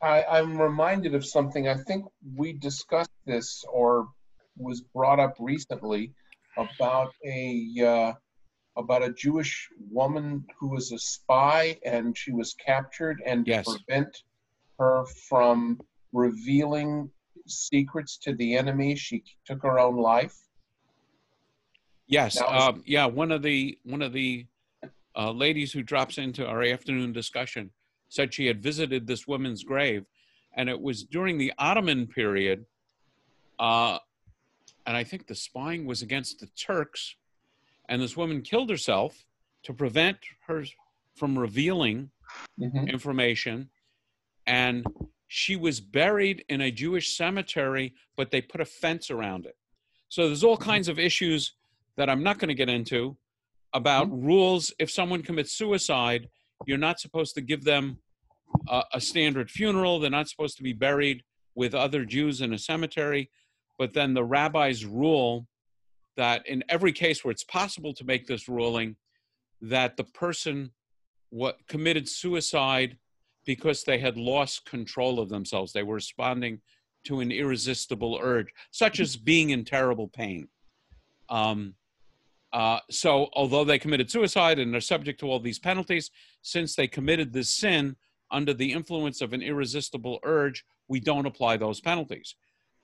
I'm reminded of something. I think we discussed this or was brought up recently about a Jewish woman who was a spy and she was captured, and to Yes. prevent her from revealing secrets to the enemy, she took her own life. Yes. That was- Yeah. One of the ladies who drops into our afternoon discussion said she had visited this woman's grave, and it was during the Ottoman period. And I think the spying was against the Turks, and this woman killed herself to prevent her from revealing information. And she was buried in a Jewish cemetery, but they put a fence around it. So there's all kinds of issues that I'm not going to get into about rules. If someone commits suicide, you're not supposed to give them a standard funeral. They're not supposed to be buried with other Jews in a cemetery. But then the rabbis rule that in every case where it's possible to make this ruling, that the person committed suicide because they had lost control of themselves. They were responding to an irresistible urge, such as being in terrible pain. So although they committed suicide and are subject to all these penalties, since they committed this sin under the influence of an irresistible urge, we don't apply those penalties.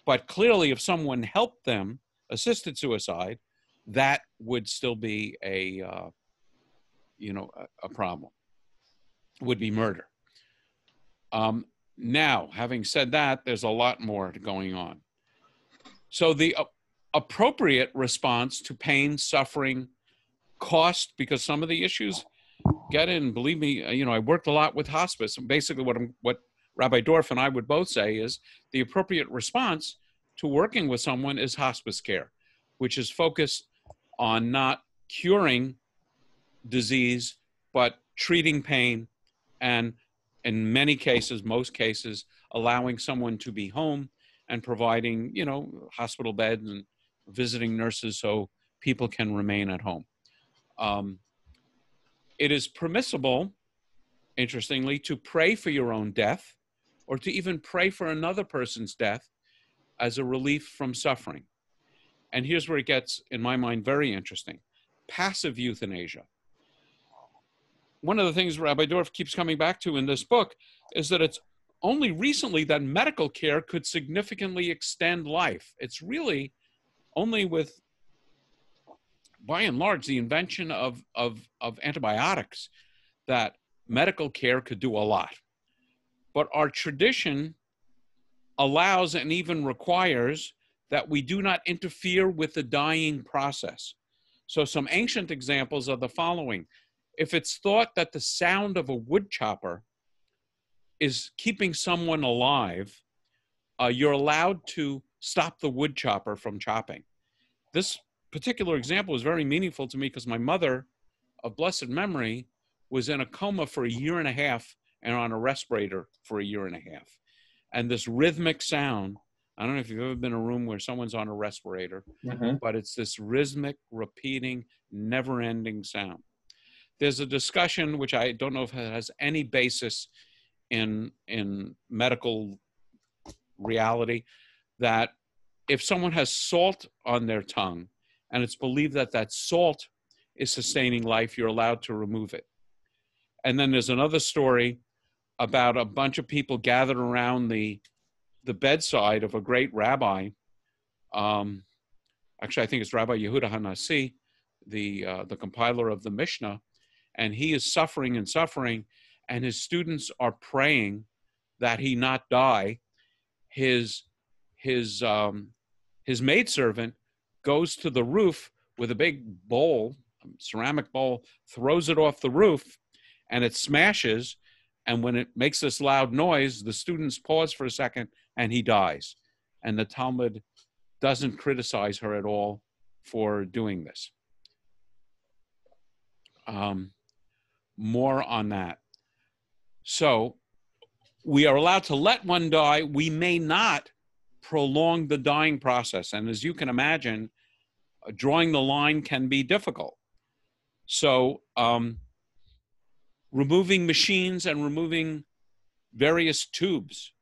But clearly, if someone helped them, assisted suicide, that would still be a problem. Would be murder. Now, having said that, there's a lot more going on. So the appropriate response to pain, suffering, cost, because some of the issues get in. Believe me, I worked a lot with hospice. And basically, what Rabbi Dorff and I would both say is the appropriate response to working with someone is hospice care, which is focused on not curing disease, but treating pain, and in many cases, most cases, allowing someone to be home and providing, hospital beds and visiting nurses so people can remain at home. It is permissible, interestingly, to pray for your own death or to even pray for another person's death as a relief from suffering. And here's where it gets, in my mind, very interesting. Passive euthanasia. One of the things Rabbi Dorff keeps coming back to in this book is that it's only recently that medical care could significantly extend life. It's really only with, by and large, the invention of antibiotics that medical care could do a lot. But our tradition allows and even requires that we do not interfere with the dying process. So some ancient examples are the following. If it's thought that the sound of a wood chopper is keeping someone alive, you're allowed to stop the wood chopper from chopping. This particular example is very meaningful to me because my mother, of blessed memory, was in a coma for 1.5 years and on a respirator for 1.5 years. And this rhythmic sound, I don't know if you've ever been in a room where someone's on a respirator, but it's this rhythmic, repeating, never-ending sound. There's a discussion, which I don't know if it has any basis in medical reality, that if someone has salt on their tongue and it's believed that that salt is sustaining life, you're allowed to remove it. And then there's another story about a bunch of people gathered around the bedside of a great rabbi. Actually, I think it's Rabbi Yehuda Hanassi, the compiler of the Mishnah, and he is suffering and suffering, and his students are praying that he not die. His maidservant goes to the roof with a big bowl, a ceramic bowl, throws it off the roof, and it smashes. And when it makes this loud noise, the students pause for a second, and he dies. And the Talmud doesn't criticize her at all for doing this. More on that. So we are allowed to let one die. We may not prolong the dying process. And as you can imagine, drawing the line can be difficult. So removing machines and removing various tubes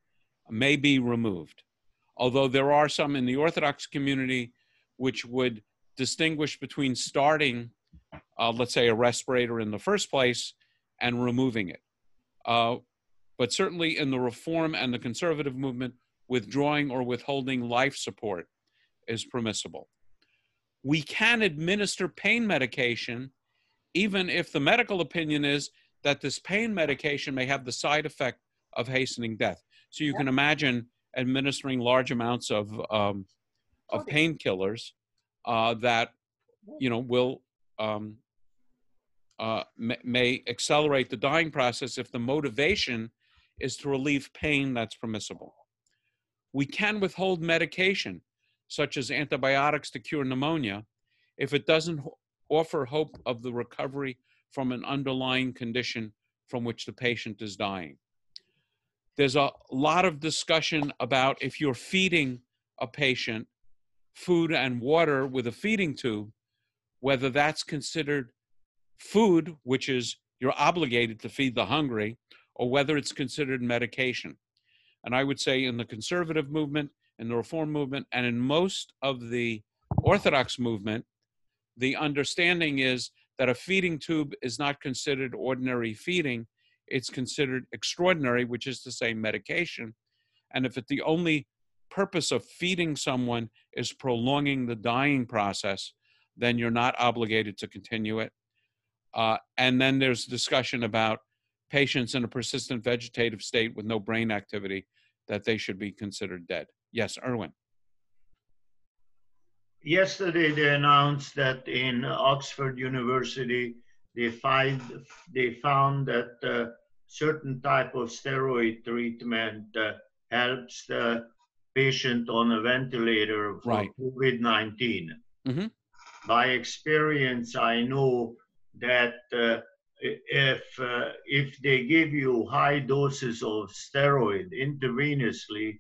may be removed. Although there are some in the Orthodox community which would distinguish between starting, let's say, a respirator in the first place and removing it. But certainly in the Reform and the Conservative movement, withdrawing or withholding life support is permissible. We can administer pain medication even if the medical opinion is that this pain medication may have the side effect of hastening death. So you can imagine administering large amounts of painkillers that, you know, will may accelerate the dying process if the motivation is to relieve pain. That's permissible. We can withhold medication, such as antibiotics to cure pneumonia, if it doesn't offer hope of the recovery from an underlying condition from which the patient is dying. There's a lot of discussion about if you're feeding a patient food and water with a feeding tube, whether that's considered food, which is you're obligated to feed the hungry, or whether it's considered medication. And I would say in the conservative movement, in the Reform movement, and in most of the Orthodox movement, the understanding is that a feeding tube is not considered ordinary feeding. It's considered extraordinary, which is to say medication. And if the only purpose of feeding someone is prolonging the dying process, then you're not obligated to continue it. And then there's discussion about patients in a persistent vegetative state with no brain activity, that they should be considered dead. Yes, Erwin. Yesterday, they announced that in Oxford University, they found that certain type of steroid treatment helps the patient on a ventilator for COVID-19. Mm-hmm. By experience, I know that if they give you high doses of steroid intravenously,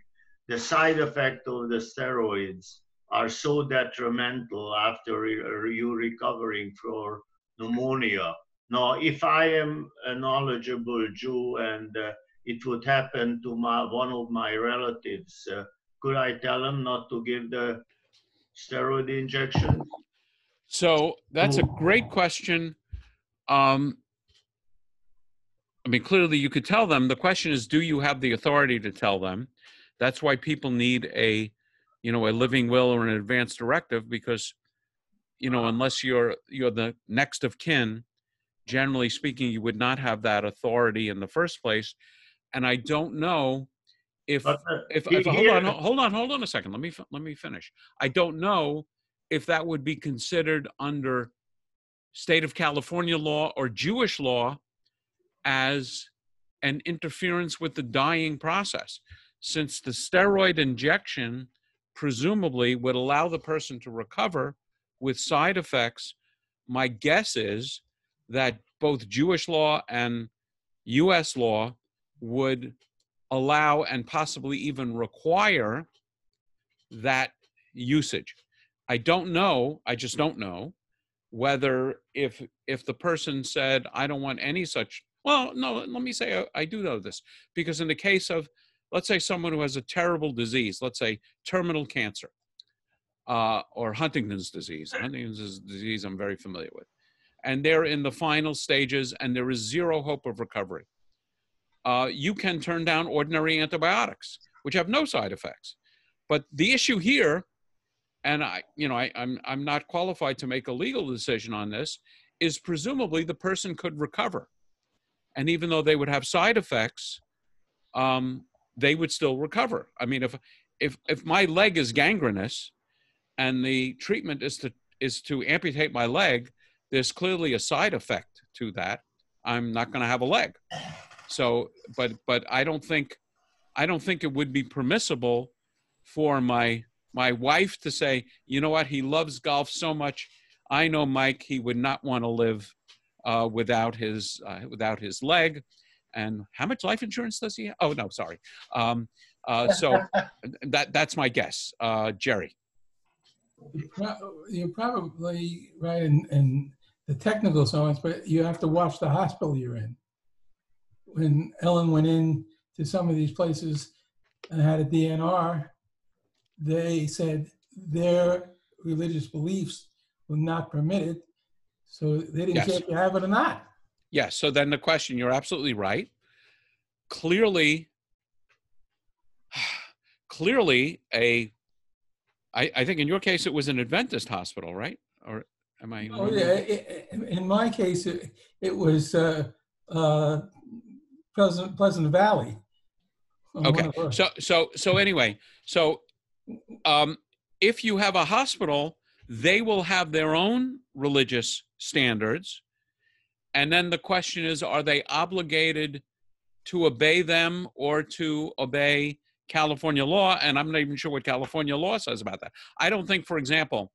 the side effect of the steroids are so detrimental after you recovering from pneumonia. Now, if I am a knowledgeable Jew and it would happen to one of my relatives, could I tell him not to give the steroid injection? So that's a great question. I mean, clearly you could tell them. The question is, do you have the authority to tell them? That's why people need a living will or an advance directive, because, unless you're the next of kin, generally speaking, you would not have that authority in the first place. And I don't know if hold on a second. Let me finish. I don't know if that would be considered under state of California law or Jewish law as an interference with the dying process, since the steroid injection presumably would allow the person to recover with side effects. My guess is that both Jewish law and US law would allow and possibly even require that usage. I don't know, I just don't know whether if the person said, I don't want any such, well, no, let me say I do know this, because in the case of, let's say someone who has a terrible disease, let's say terminal cancer, or Huntington's disease. Huntington's disease I'm very familiar with. And they're in the final stages and there is zero hope of recovery. You can turn down ordinary antibiotics, which have no side effects. But the issue here, and I'm not qualified to make a legal decision on this, is presumably the person could recover. And even though they would have side effects, they would still recover. I mean, if my leg is gangrenous and the treatment is to amputate my leg, there's clearly a side effect to that. I'm not going to have a leg. So, but I don't think it would be permissible for my wife to say, you know what, he loves golf so much, I know Mike, he would not want to live without his leg, And how much life insurance does he have? Oh, no, sorry. So that's my guess. Jerry. You're probably right in the technical science, but you have to watch the hospital you're in. When Ellen went in to some of these places and had a DNR, they said their religious beliefs were not permitted, so they didn't care if you have it or not. Yes, so then the question, you're absolutely right. Clearly, I think in your case, it was an Adventist hospital, right? Or am I? Oh, yeah. In my case, it was Pleasant Valley. Okay. So anyway, if you have a hospital, they will have their own religious standards. And then the question is, are they obligated to obey them or to obey California law? And I'm not even sure what California law says about that. I don't think, for example,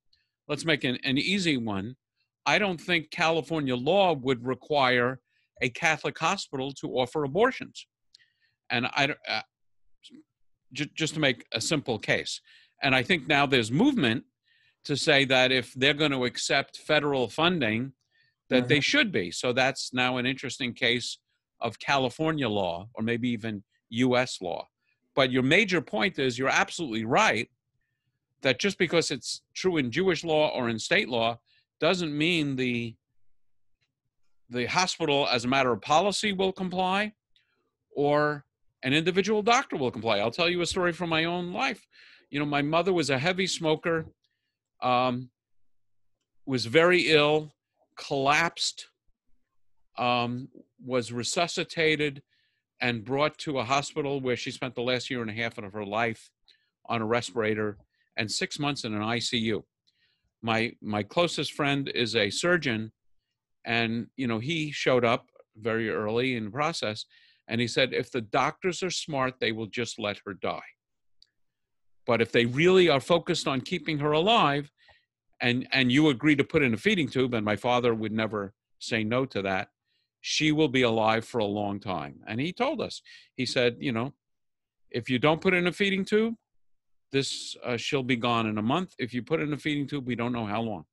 let's make an easy one. I don't think California law would require a Catholic hospital to offer abortions. And just to make a simple case. And I think now there's movement to say that if they're going to accept federal funding, that they should be. So that's now an interesting case of California law, or maybe even US law. But your major point is, you're absolutely right, that just because it's true in Jewish law or in state law doesn't mean the hospital, as a matter of policy, will comply, or an individual doctor will comply. I'll tell you a story from my own life. You know, my mother was a heavy smoker, was very ill, collapsed, was resuscitated, and brought to a hospital where she spent the last year and a half of her life on a respirator and 6 months in an ICU. My closest friend is a surgeon, and he showed up very early in the process, and he said, if the doctors are smart, they will just let her die. But if they really are focused on keeping her alive, and you agree to put in a feeding tube, and my father would never say no to that, she will be alive for a long time. And he told us, he said, if you don't put in a feeding tube, she'll be gone in a month. If you put in a feeding tube, we don't know how long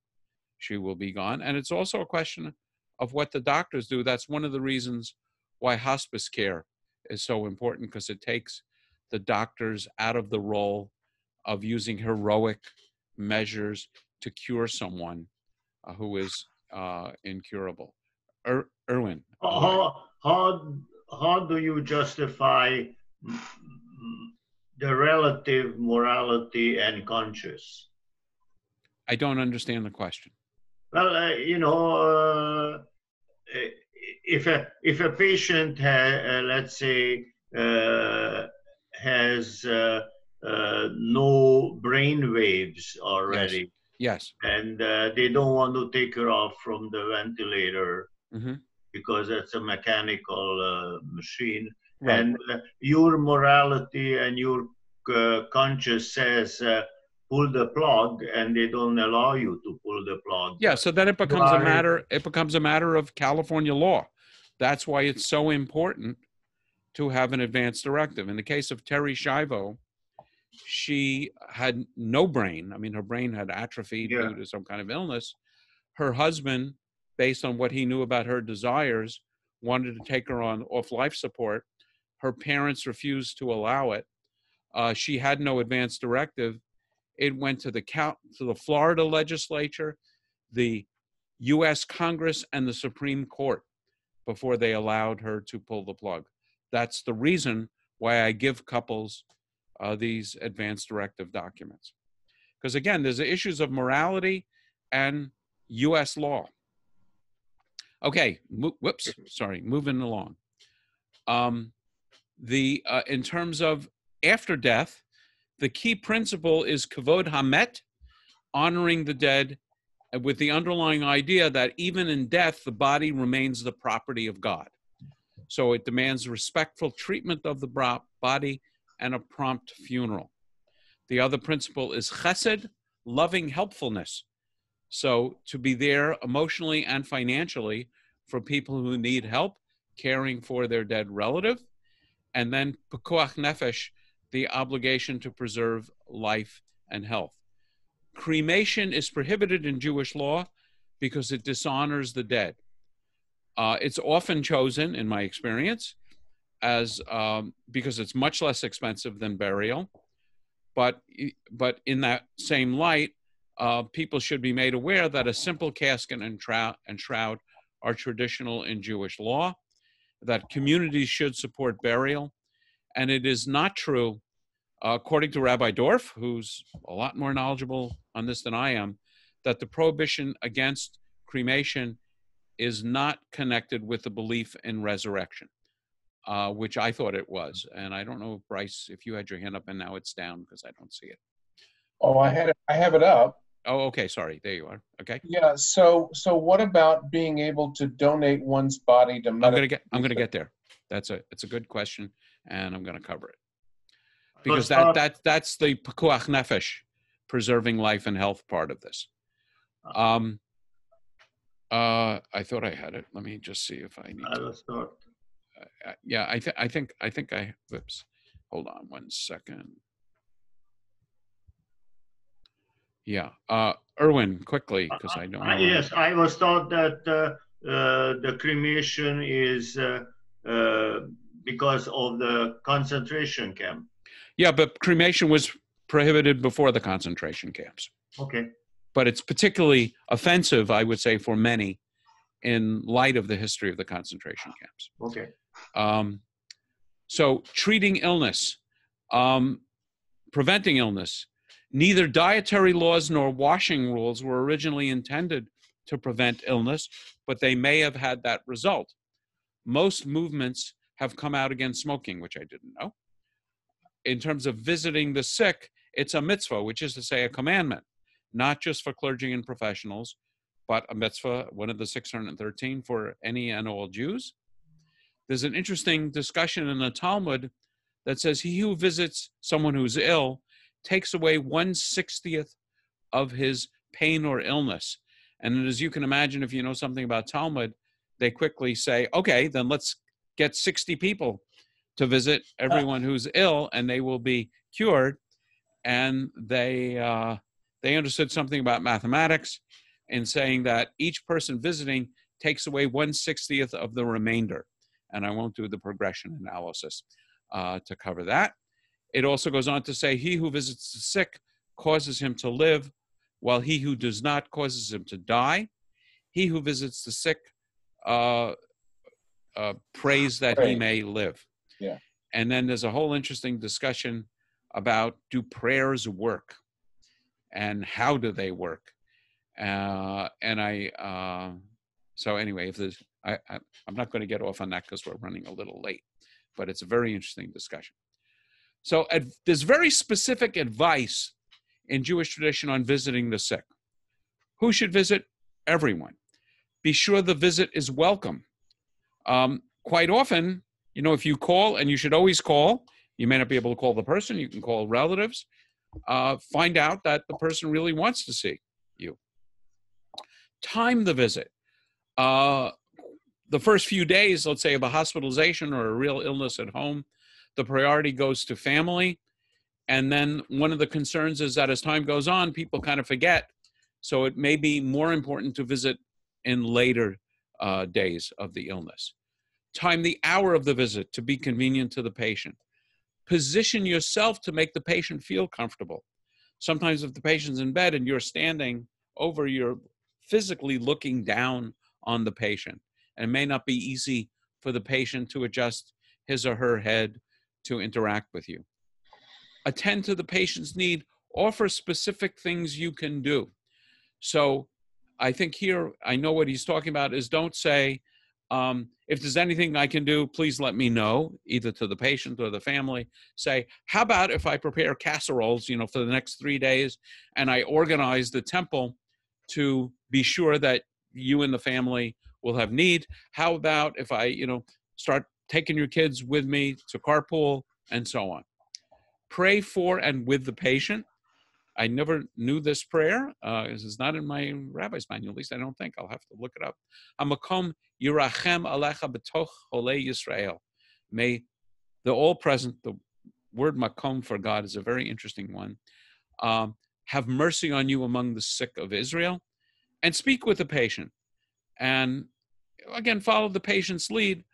she will be gone. And it's also a question of what the doctors do. That's one of the reasons why hospice care is so important, because it takes the doctors out of the role of using heroic measures to cure someone who is incurable. Erwin. How do you justify the relative morality and conscience? I don't understand the question. Well, if a patient let's say has no brain waves already, yes, and they don't want to take her off from the ventilator, because it's a mechanical machine, right. And your morality and your conscience says pull the plug, and they don't allow you to pull the plug. Yeah, so then it becomes a matter. It becomes a matter of California law. That's why it's so important to have an advance directive. In the case of Terry Schiavo, she had no brain. I mean, her brain had atrophied due to some kind of illness. Her husband, based on what he knew about her desires, wanted to take her off life support. Her parents refused to allow it. She had no advance directive. It went to the Florida legislature, the U.S. Congress, and the Supreme Court before they allowed her to pull the plug. That's the reason why I give couples these advance directive documents. Because again, there's the issues of morality and U.S. law. Okay, moving along. In terms of after death, the key principle is kavod hamet, honoring the dead, with the underlying idea that even in death, the body remains the property of God. So it demands respectful treatment of the body and a prompt funeral. The other principle is chesed, loving helpfulness. So to be there emotionally and financially for people who need help, caring for their dead relative, and then pikuach nefesh, the obligation to preserve life and health. Cremation is prohibited in Jewish law because it dishonors the dead. It's often chosen, in my experience, as because it's much less expensive than burial. But in that same light, people should be made aware that a simple casket and shroud are traditional in Jewish law, that communities should support burial. And it is not true, according to Rabbi Dorf, who's a lot more knowledgeable on this than I am, that the prohibition against cremation is not connected with the belief in resurrection, which I thought it was. And I don't know, Bryce, if you had your hand up and now it's down because I don't see it. Oh, I have it up. Oh, okay. Sorry. There you are. Okay. Yeah. So what about being able to donate one's body to medical? I'm gonna get there. It's a good question, and I'm gonna cover it because that's the pikuach nefesh, preserving life and health part of this. I thought I had it. Let me just see if I need to. Yeah, I think I. Whoops. Hold on 1 second. Yeah, Erwin, quickly, because I don't know. Yes, I was taught that the cremation is because of the concentration camp. Yeah, but cremation was prohibited before the concentration camps. Okay. But it's particularly offensive, I would say, for many in light of the history of the concentration camps. Okay. So treating illness, preventing illness, neither dietary laws nor washing rules were originally intended to prevent illness, but they may have had that result. Most movements have come out against smoking, which I didn't know. In terms of visiting the sick, it's a mitzvah, which is to say a commandment, not just for clergy and professionals, but a mitzvah, one of the 613 for any and all Jews. There's an interesting discussion in the Talmud that says he who visits someone who's ill takes away 1/60th of his pain or illness. And as you can imagine, if you know something about Talmud, they quickly say, okay, then let's get 60 people to visit everyone who's ill and they will be cured. And they understood something about mathematics in saying that each person visiting takes away 1/60th of the remainder. And I won't do the progression analysis to cover that. It also goes on to say, he who visits the sick causes him to live, while he who does not causes him to die. He who visits the sick prays that he may live. Yeah. And then there's a whole interesting discussion about, do prayers work? And how do they work? So anyway, if there's, I'm not going to get off on that because we're running a little late, but it's a very interesting discussion. So there's very specific advice in Jewish tradition on visiting the sick. Who should visit? Everyone. Be sure the visit is welcome. Quite often, you know, if you call, and you should always call, you may not be able to call the person, you can call relatives, find out that the person really wants to see you. Time the visit. The first few days, let's say, of a hospitalization or a real illness at home, the priority goes to family. And then one of the concerns is that as time goes on, people kind of forget. So it may be more important to visit in later days of the illness. Time the hour of the visit to be convenient to the patient. Position yourself to make the patient feel comfortable. Sometimes if the patient's in bed and you're standing over, you're physically looking down on the patient. And it may not be easy for the patient to adjust his or her head to interact with you. Attend to the patient's need. Offer specific things you can do. So I think here, I know what he's talking about is, don't say, if there's anything I can do, please let me know, either to the patient or the family. Say, how about if I prepare casseroles, you know, for the next 3 days, and I organize the temple to be sure that you and the family will have need? How about if I, you know, start taking your kids with me to carpool and so on? Pray for and with the patient. I never knew this prayer. This is not in my rabbi's manual, at least I don't think. I'll have to look it up. Hamakom yirachem alecha b'toch holei Yisrael. May the all-present, the word makom for God is a very interesting one, have mercy on you among the sick of Israel, and speak with the patient. And again, follow the patient's lead,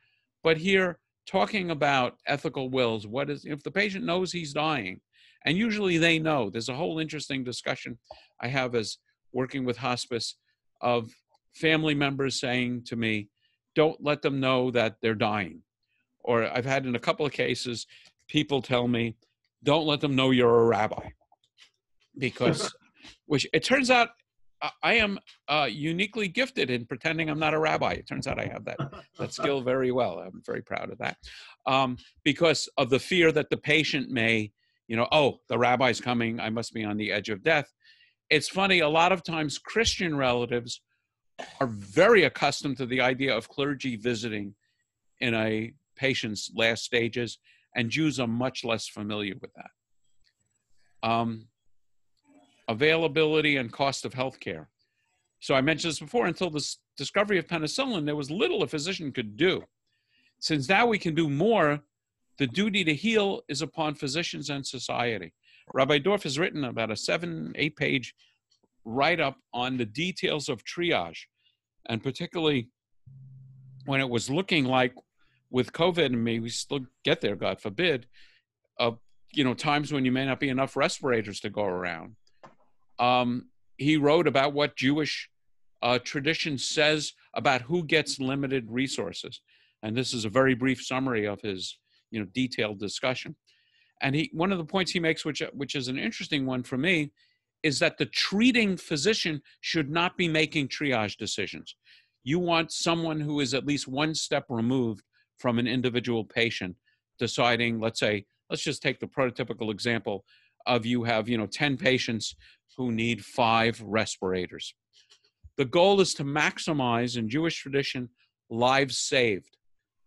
but here, talking about ethical wills, what is, if the patient knows he's dying, and usually they know, there's a whole interesting discussion I have as working with hospice of family members saying to me, don't let them know that they're dying. Or I've had in a couple of cases, people tell me, don't let them know you're a rabbi. Because, which it turns out I am uniquely gifted in pretending I'm not a rabbi. It turns out I have that skill very well. I'm very proud of that. Because of the fear that the patient may, oh, the rabbi's coming, I must be on the edge of death. It's funny, a lot of times Christian relatives are very accustomed to the idea of clergy visiting in a patient's last stages, and Jews are much less familiar with that. Availability and cost of healthcare. So I mentioned this before, until the discovery of penicillin, there was little a physician could do. Since now we can do more, the duty to heal is upon physicians and society. Rabbi Dorff has written about a 7-8 page write-up on the details of triage, and particularly when it was looking like with COVID, and maybe we still get there, God forbid, times when you may not be enough respirators to go around. He wrote about what Jewish tradition says about who gets limited resources. And this is a very brief summary of his detailed discussion. And one of the points he makes, which is an interesting one for me, is that the treating physician should not be making triage decisions. You want someone who is at least one step removed from an individual patient deciding, let's just take the prototypical example of you have 10 patients who need 5 respirators. The goal is to maximize, in Jewish tradition, lives saved,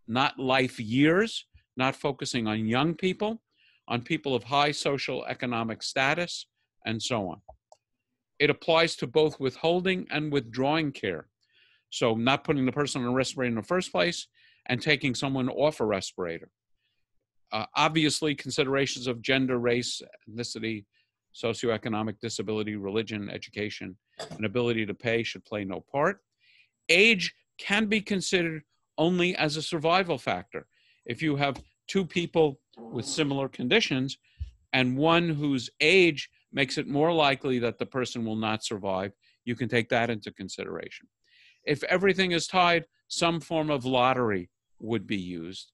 not life years, not focusing on young people, on people of high social economic status, and so on. It applies to both withholding and withdrawing care. So not putting the person on a respirator in the first place and taking someone off a respirator. Obviously, considerations of gender, race, ethnicity, socioeconomic disability, religion, education, and ability to pay should play no part. Age can be considered only as a survival factor. If you have 2 people with similar conditions and one whose age makes it more likely that the person will not survive, you can take that into consideration. If everything is tied, some form of lottery would be used.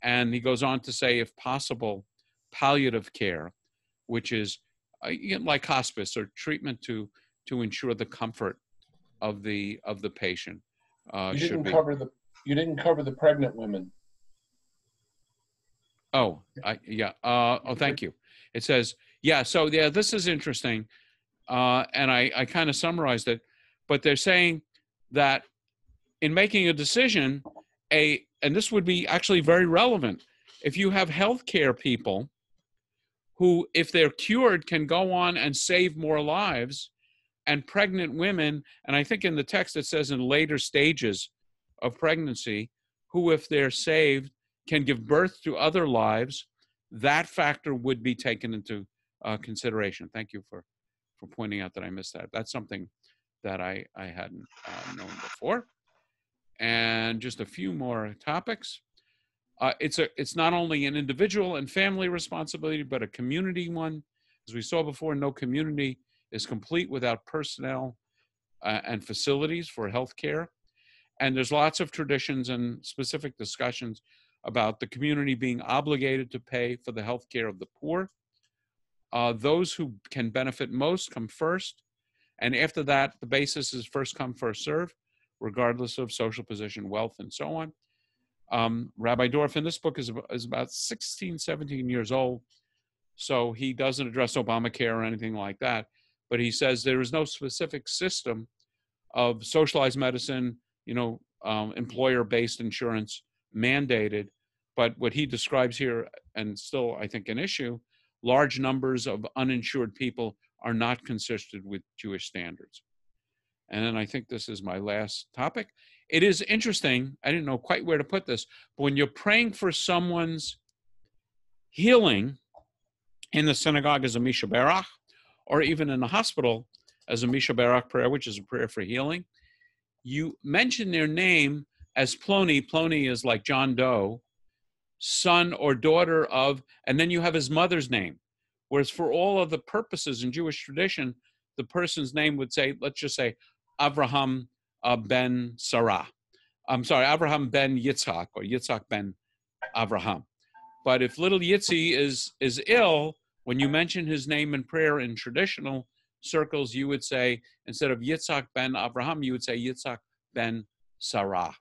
And he goes on to say, if possible, palliative care, which is like hospice or treatment to ensure the comfort of the patient. You didn't cover the pregnant women. Oh, thank you. It says, this is interesting. And I kind of summarized it, but they're saying that in making a decision, and this would be actually very relevant, if you have healthcare people who, if they're cured, can go on and save more lives, and pregnant women, and I think in the text it says in later stages of pregnancy, who, if they're saved, can give birth to other lives, that factor would be taken into consideration. Thank you for pointing out that I missed that. That's something that I hadn't known before. And just a few more topics. It's not only an individual and family responsibility, but a community one. As we saw before, no community is complete without personnel and facilities for healthcare. And there's lots of traditions and specific discussions about the community being obligated to pay for the healthcare of the poor. Those who can benefit most come first. And after that, the basis is first come, first serve, regardless of social position, wealth, and so on. Rabbi Dorff in this book is about 16, 17 years old. So he doesn't address Obamacare or anything like that. But he says there is no specific system of socialized medicine, employer-based insurance mandated. But what he describes here, and still I think an issue, large numbers of uninsured people are not consistent with Jewish standards. And then I think this is my last topic. It is interesting, I didn't know quite where to put this, but when you're praying for someone's healing in the synagogue as a Misha Berach, or even in the hospital as a Misha Berach prayer, which is a prayer for healing, you mention their name as Ploni. Ploni is like John Doe, son or daughter of, and then you have his mother's name. Whereas for all of the purposes in Jewish tradition, the person's name would say, let's just say, Avraham ben Sarah. I'm sorry, Avraham ben Yitzhak, or Yitzhak ben Avraham. But if little Yitzi is ill, when you mention his name in prayer in traditional circles, you would say, instead of Yitzhak ben Avraham, you would say Yitzhak ben Sarah.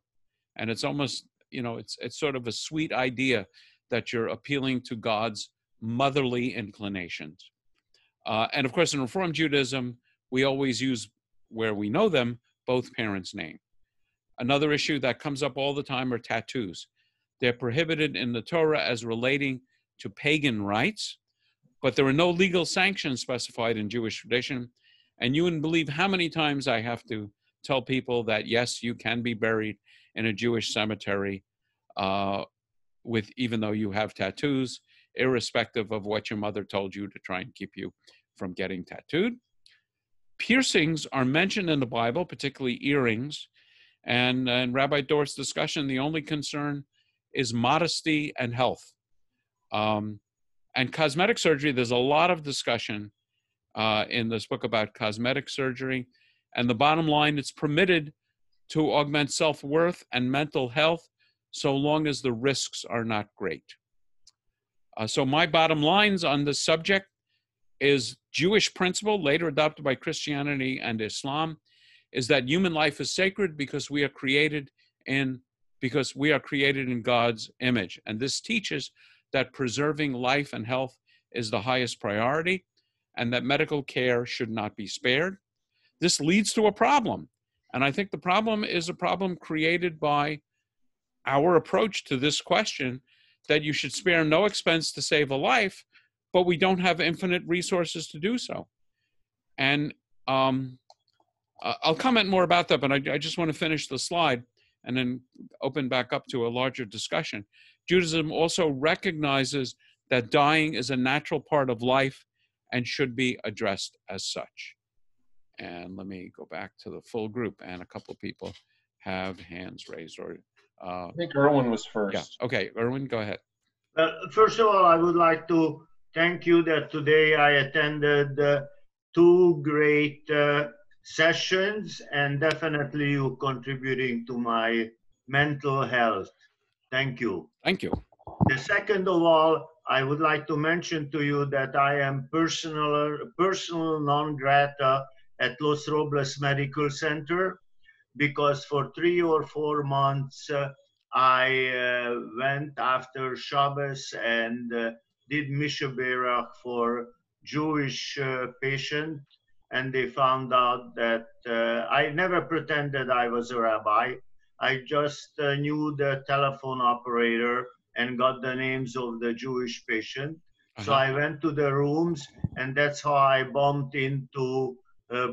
And it's almost, you know, it's sort of a sweet idea that you're appealing to God's motherly inclinations. And of course, in Reform Judaism, we always use, where we know them, both parents' name. Another issue that comes up all the time are tattoos. They're prohibited in the Torah as relating to pagan rites, but there are no legal sanctions specified in Jewish tradition. And you wouldn't believe how many times I have to tell people that, yes, you can be buried in a Jewish cemetery with, even though you have tattoos, irrespective of what your mother told you to try and keep you from getting tattooed. Piercings are mentioned in the Bible, particularly earrings. And in Rabbi Dort's discussion, the only concern is modesty and health. And cosmetic surgery, there's a lot of discussion in this book about cosmetic surgery. And the bottom line, it's permitted to augment self-worth and mental health so long as the risks are not great. So my bottom lines on this subject is Jewish principle, later adopted by Christianity and Islam, is that human life is sacred because we are created in God's image. And this teaches that preserving life and health is the highest priority and that medical care should not be spared. This leads to a problem. And I think the problem is a problem created by our approach to this question, that you should spare no expense to save a life, but we don't have infinite resources to do so. And I'll comment more about that, but I just want to finish the slide and then open back up to a larger discussion. Judaism also recognizes that dying is a natural part of life and should be addressed as such. And let me go back to the full group, and a couple of people have hands raised. Or I think Erwin was first. Yeah. Okay, Erwin, go ahead. First of all, I would like to thank you that today I attended two great sessions, and definitely you contributing to my mental health. Thank you. Thank you. The second of all, I would like to mention to you that I am personal non grata at Los Robles Medical Center, because for 3 or 4 months I went after Shabbos and did Misha Berach for Jewish patient, and they found out that I never pretended I was a rabbi. I just knew the telephone operator and got the names of the Jewish patient. So I went to the rooms, and that's how I bumped into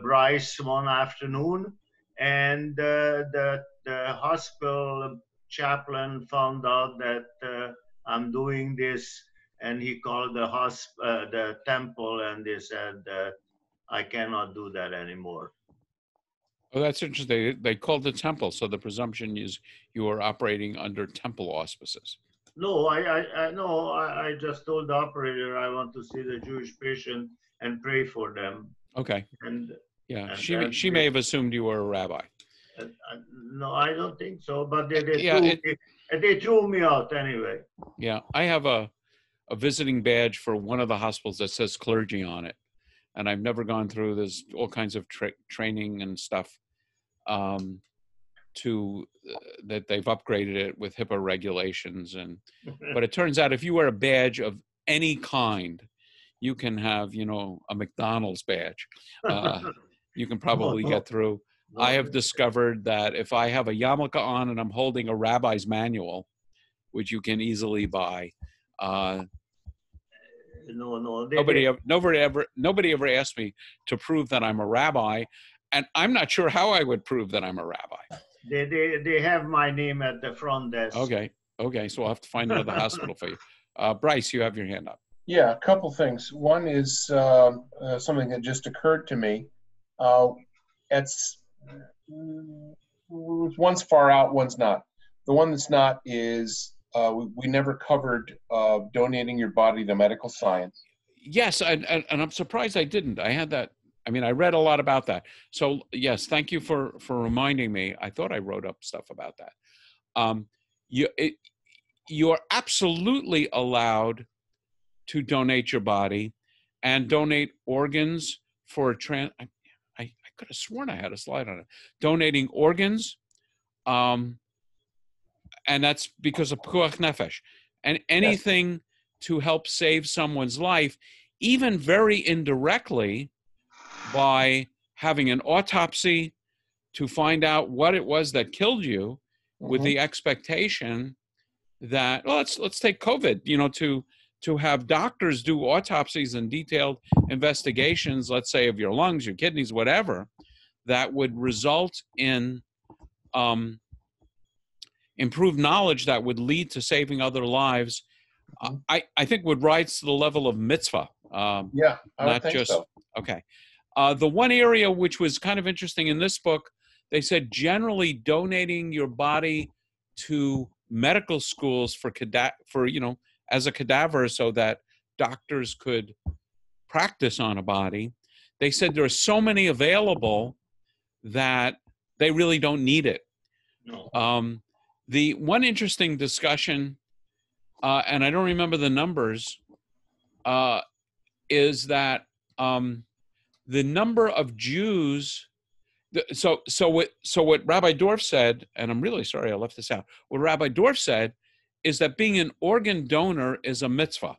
Bryce one afternoon. And the hospital chaplain found out that I'm doing this, and he called the temple, and they said, I cannot do that anymore. Oh, that's interesting. They called the temple, so the presumption is you are operating under temple auspices. No, I just told the operator I want to see the Jewish patient and pray for them. Okay. And yeah, she may have assumed you were a rabbi. No, I don't think so. But they threw me out anyway. Yeah, I have a visiting badge for one of the hospitals that says clergy on it, and I've never gone through. There's all kinds of training and stuff that they've upgraded it with HIPAA regulations, but it turns out if you wear a badge of any kind, you can have, a McDonald's badge. You can probably get through. I have discovered that if I have a yarmulke on and I'm holding a rabbi's manual, which you can easily buy, No. Nobody ever asked me to prove that I'm a rabbi, and I'm not sure how I would prove that I'm a rabbi. They have my name at the front desk. Okay, so I'll have to find another hospital for you. Bryce, you have your hand up. Yeah, a couple things. One is something that just occurred to me. It's one's far out, one's not. The one that's not is we never covered donating your body to medical science. Yes, and I'm surprised I didn't. I had that. I mean, I read a lot about that. So yes, thank you for reminding me. I thought I wrote up stuff about that. You're absolutely allowed to donate your body and donate organs for I could have sworn I had a slide on it. Donating organs, and that's because of pikuach nefesh. And anything to help save someone's life, even very indirectly, by having an autopsy to find out what it was that killed you, with the expectation that, well, let's take COVID, to have doctors do autopsies and detailed investigations, let's say of your lungs, your kidneys, whatever, that would result in improved knowledge that would lead to saving other lives. I think would rise to the level of mitzvah. Yeah, I would think so. Okay. The one area which was kind of interesting in this book, they said generally donating your body to medical schools for as a cadaver so that doctors could practice on a body. They said there are so many available that they really don't need it. No. The one interesting discussion, and I don't remember the numbers, is that the number of Jews. So what Rabbi Dorf said, and I'm really sorry I left this out. What Rabbi Dorf said is that being an organ donor is a mitzvah,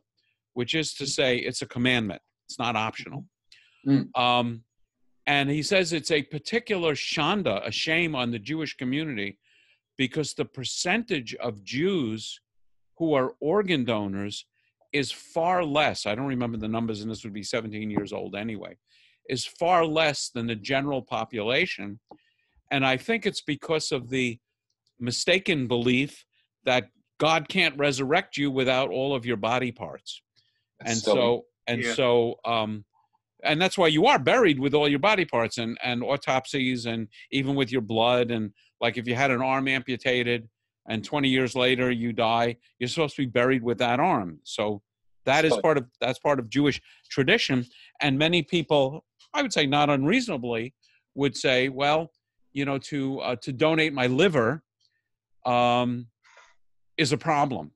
which is to say it's a commandment. It's not optional. And he says it's a particular shanda, a shame on the Jewish community, because the percentage of Jews who are organ donors is far less. I don't remember the numbers, and this would be 17 years old anyway, is far less than the general population. And I think it's because of the mistaken belief that God can't resurrect you without all of your body parts. And that's why you are buried with all your body parts and autopsies, and even with your blood. And like if you had an arm amputated and 20 years later you die, you're supposed to be buried with that arm. So that's part of Jewish tradition. And many people, I would say not unreasonably, would say, well, to donate my liver is a problem.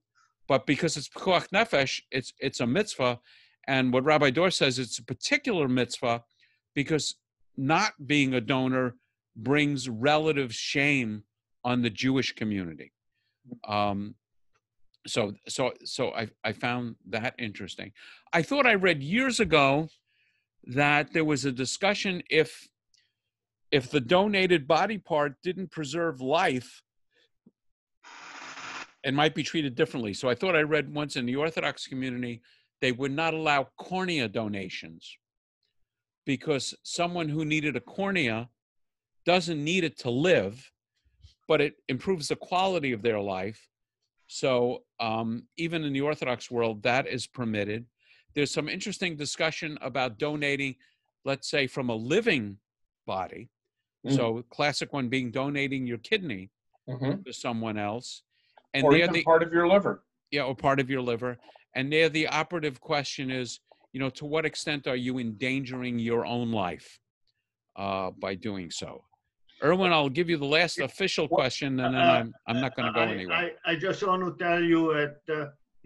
But because it's pikuach nefesh, it's a mitzvah. And what Rabbi Dor says, it's a particular mitzvah because not being a donor brings relative shame on the Jewish community. So I found that interesting. I thought I read years ago that there was a discussion if the donated body part didn't preserve life, it might be treated differently. So I thought I read once in the Orthodox community, they would not allow cornea donations because someone who needed a cornea doesn't need it to live, but it improves the quality of their life. So even in the Orthodox world, that is permitted. There's some interesting discussion about donating, let's say, from a living body. So classic one being donating your kidney to someone else. And or even part of your liver. Yeah, or part of your liver. And there the operative question is, to what extent are you endangering your own life by doing so? Erwin, I'll give you the last official question, and then I'm not going to go anywhere. I just want to tell you at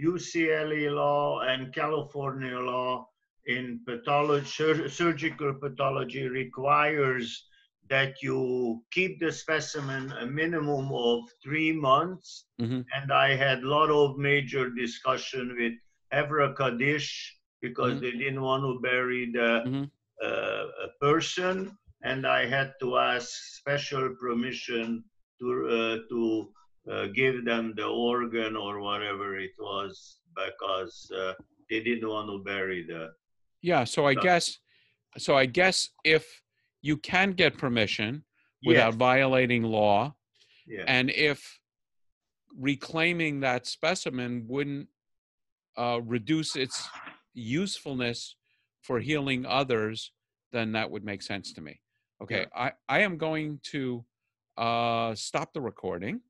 UCLA law and California law in pathology, surgical pathology requires that you keep the specimen a minimum of 3 months. And I had a lot of major discussion with Evra Kaddish because they didn't want to bury the person. And I had to ask special permission to give them the organ or whatever it was, because they didn't want to bury the. Yeah. So I guess if you can get permission without Yes. violating law, Yeah. and if reclaiming that specimen wouldn't reduce its usefulness for healing others, then that would make sense to me. Okay, I am going to stop the recording.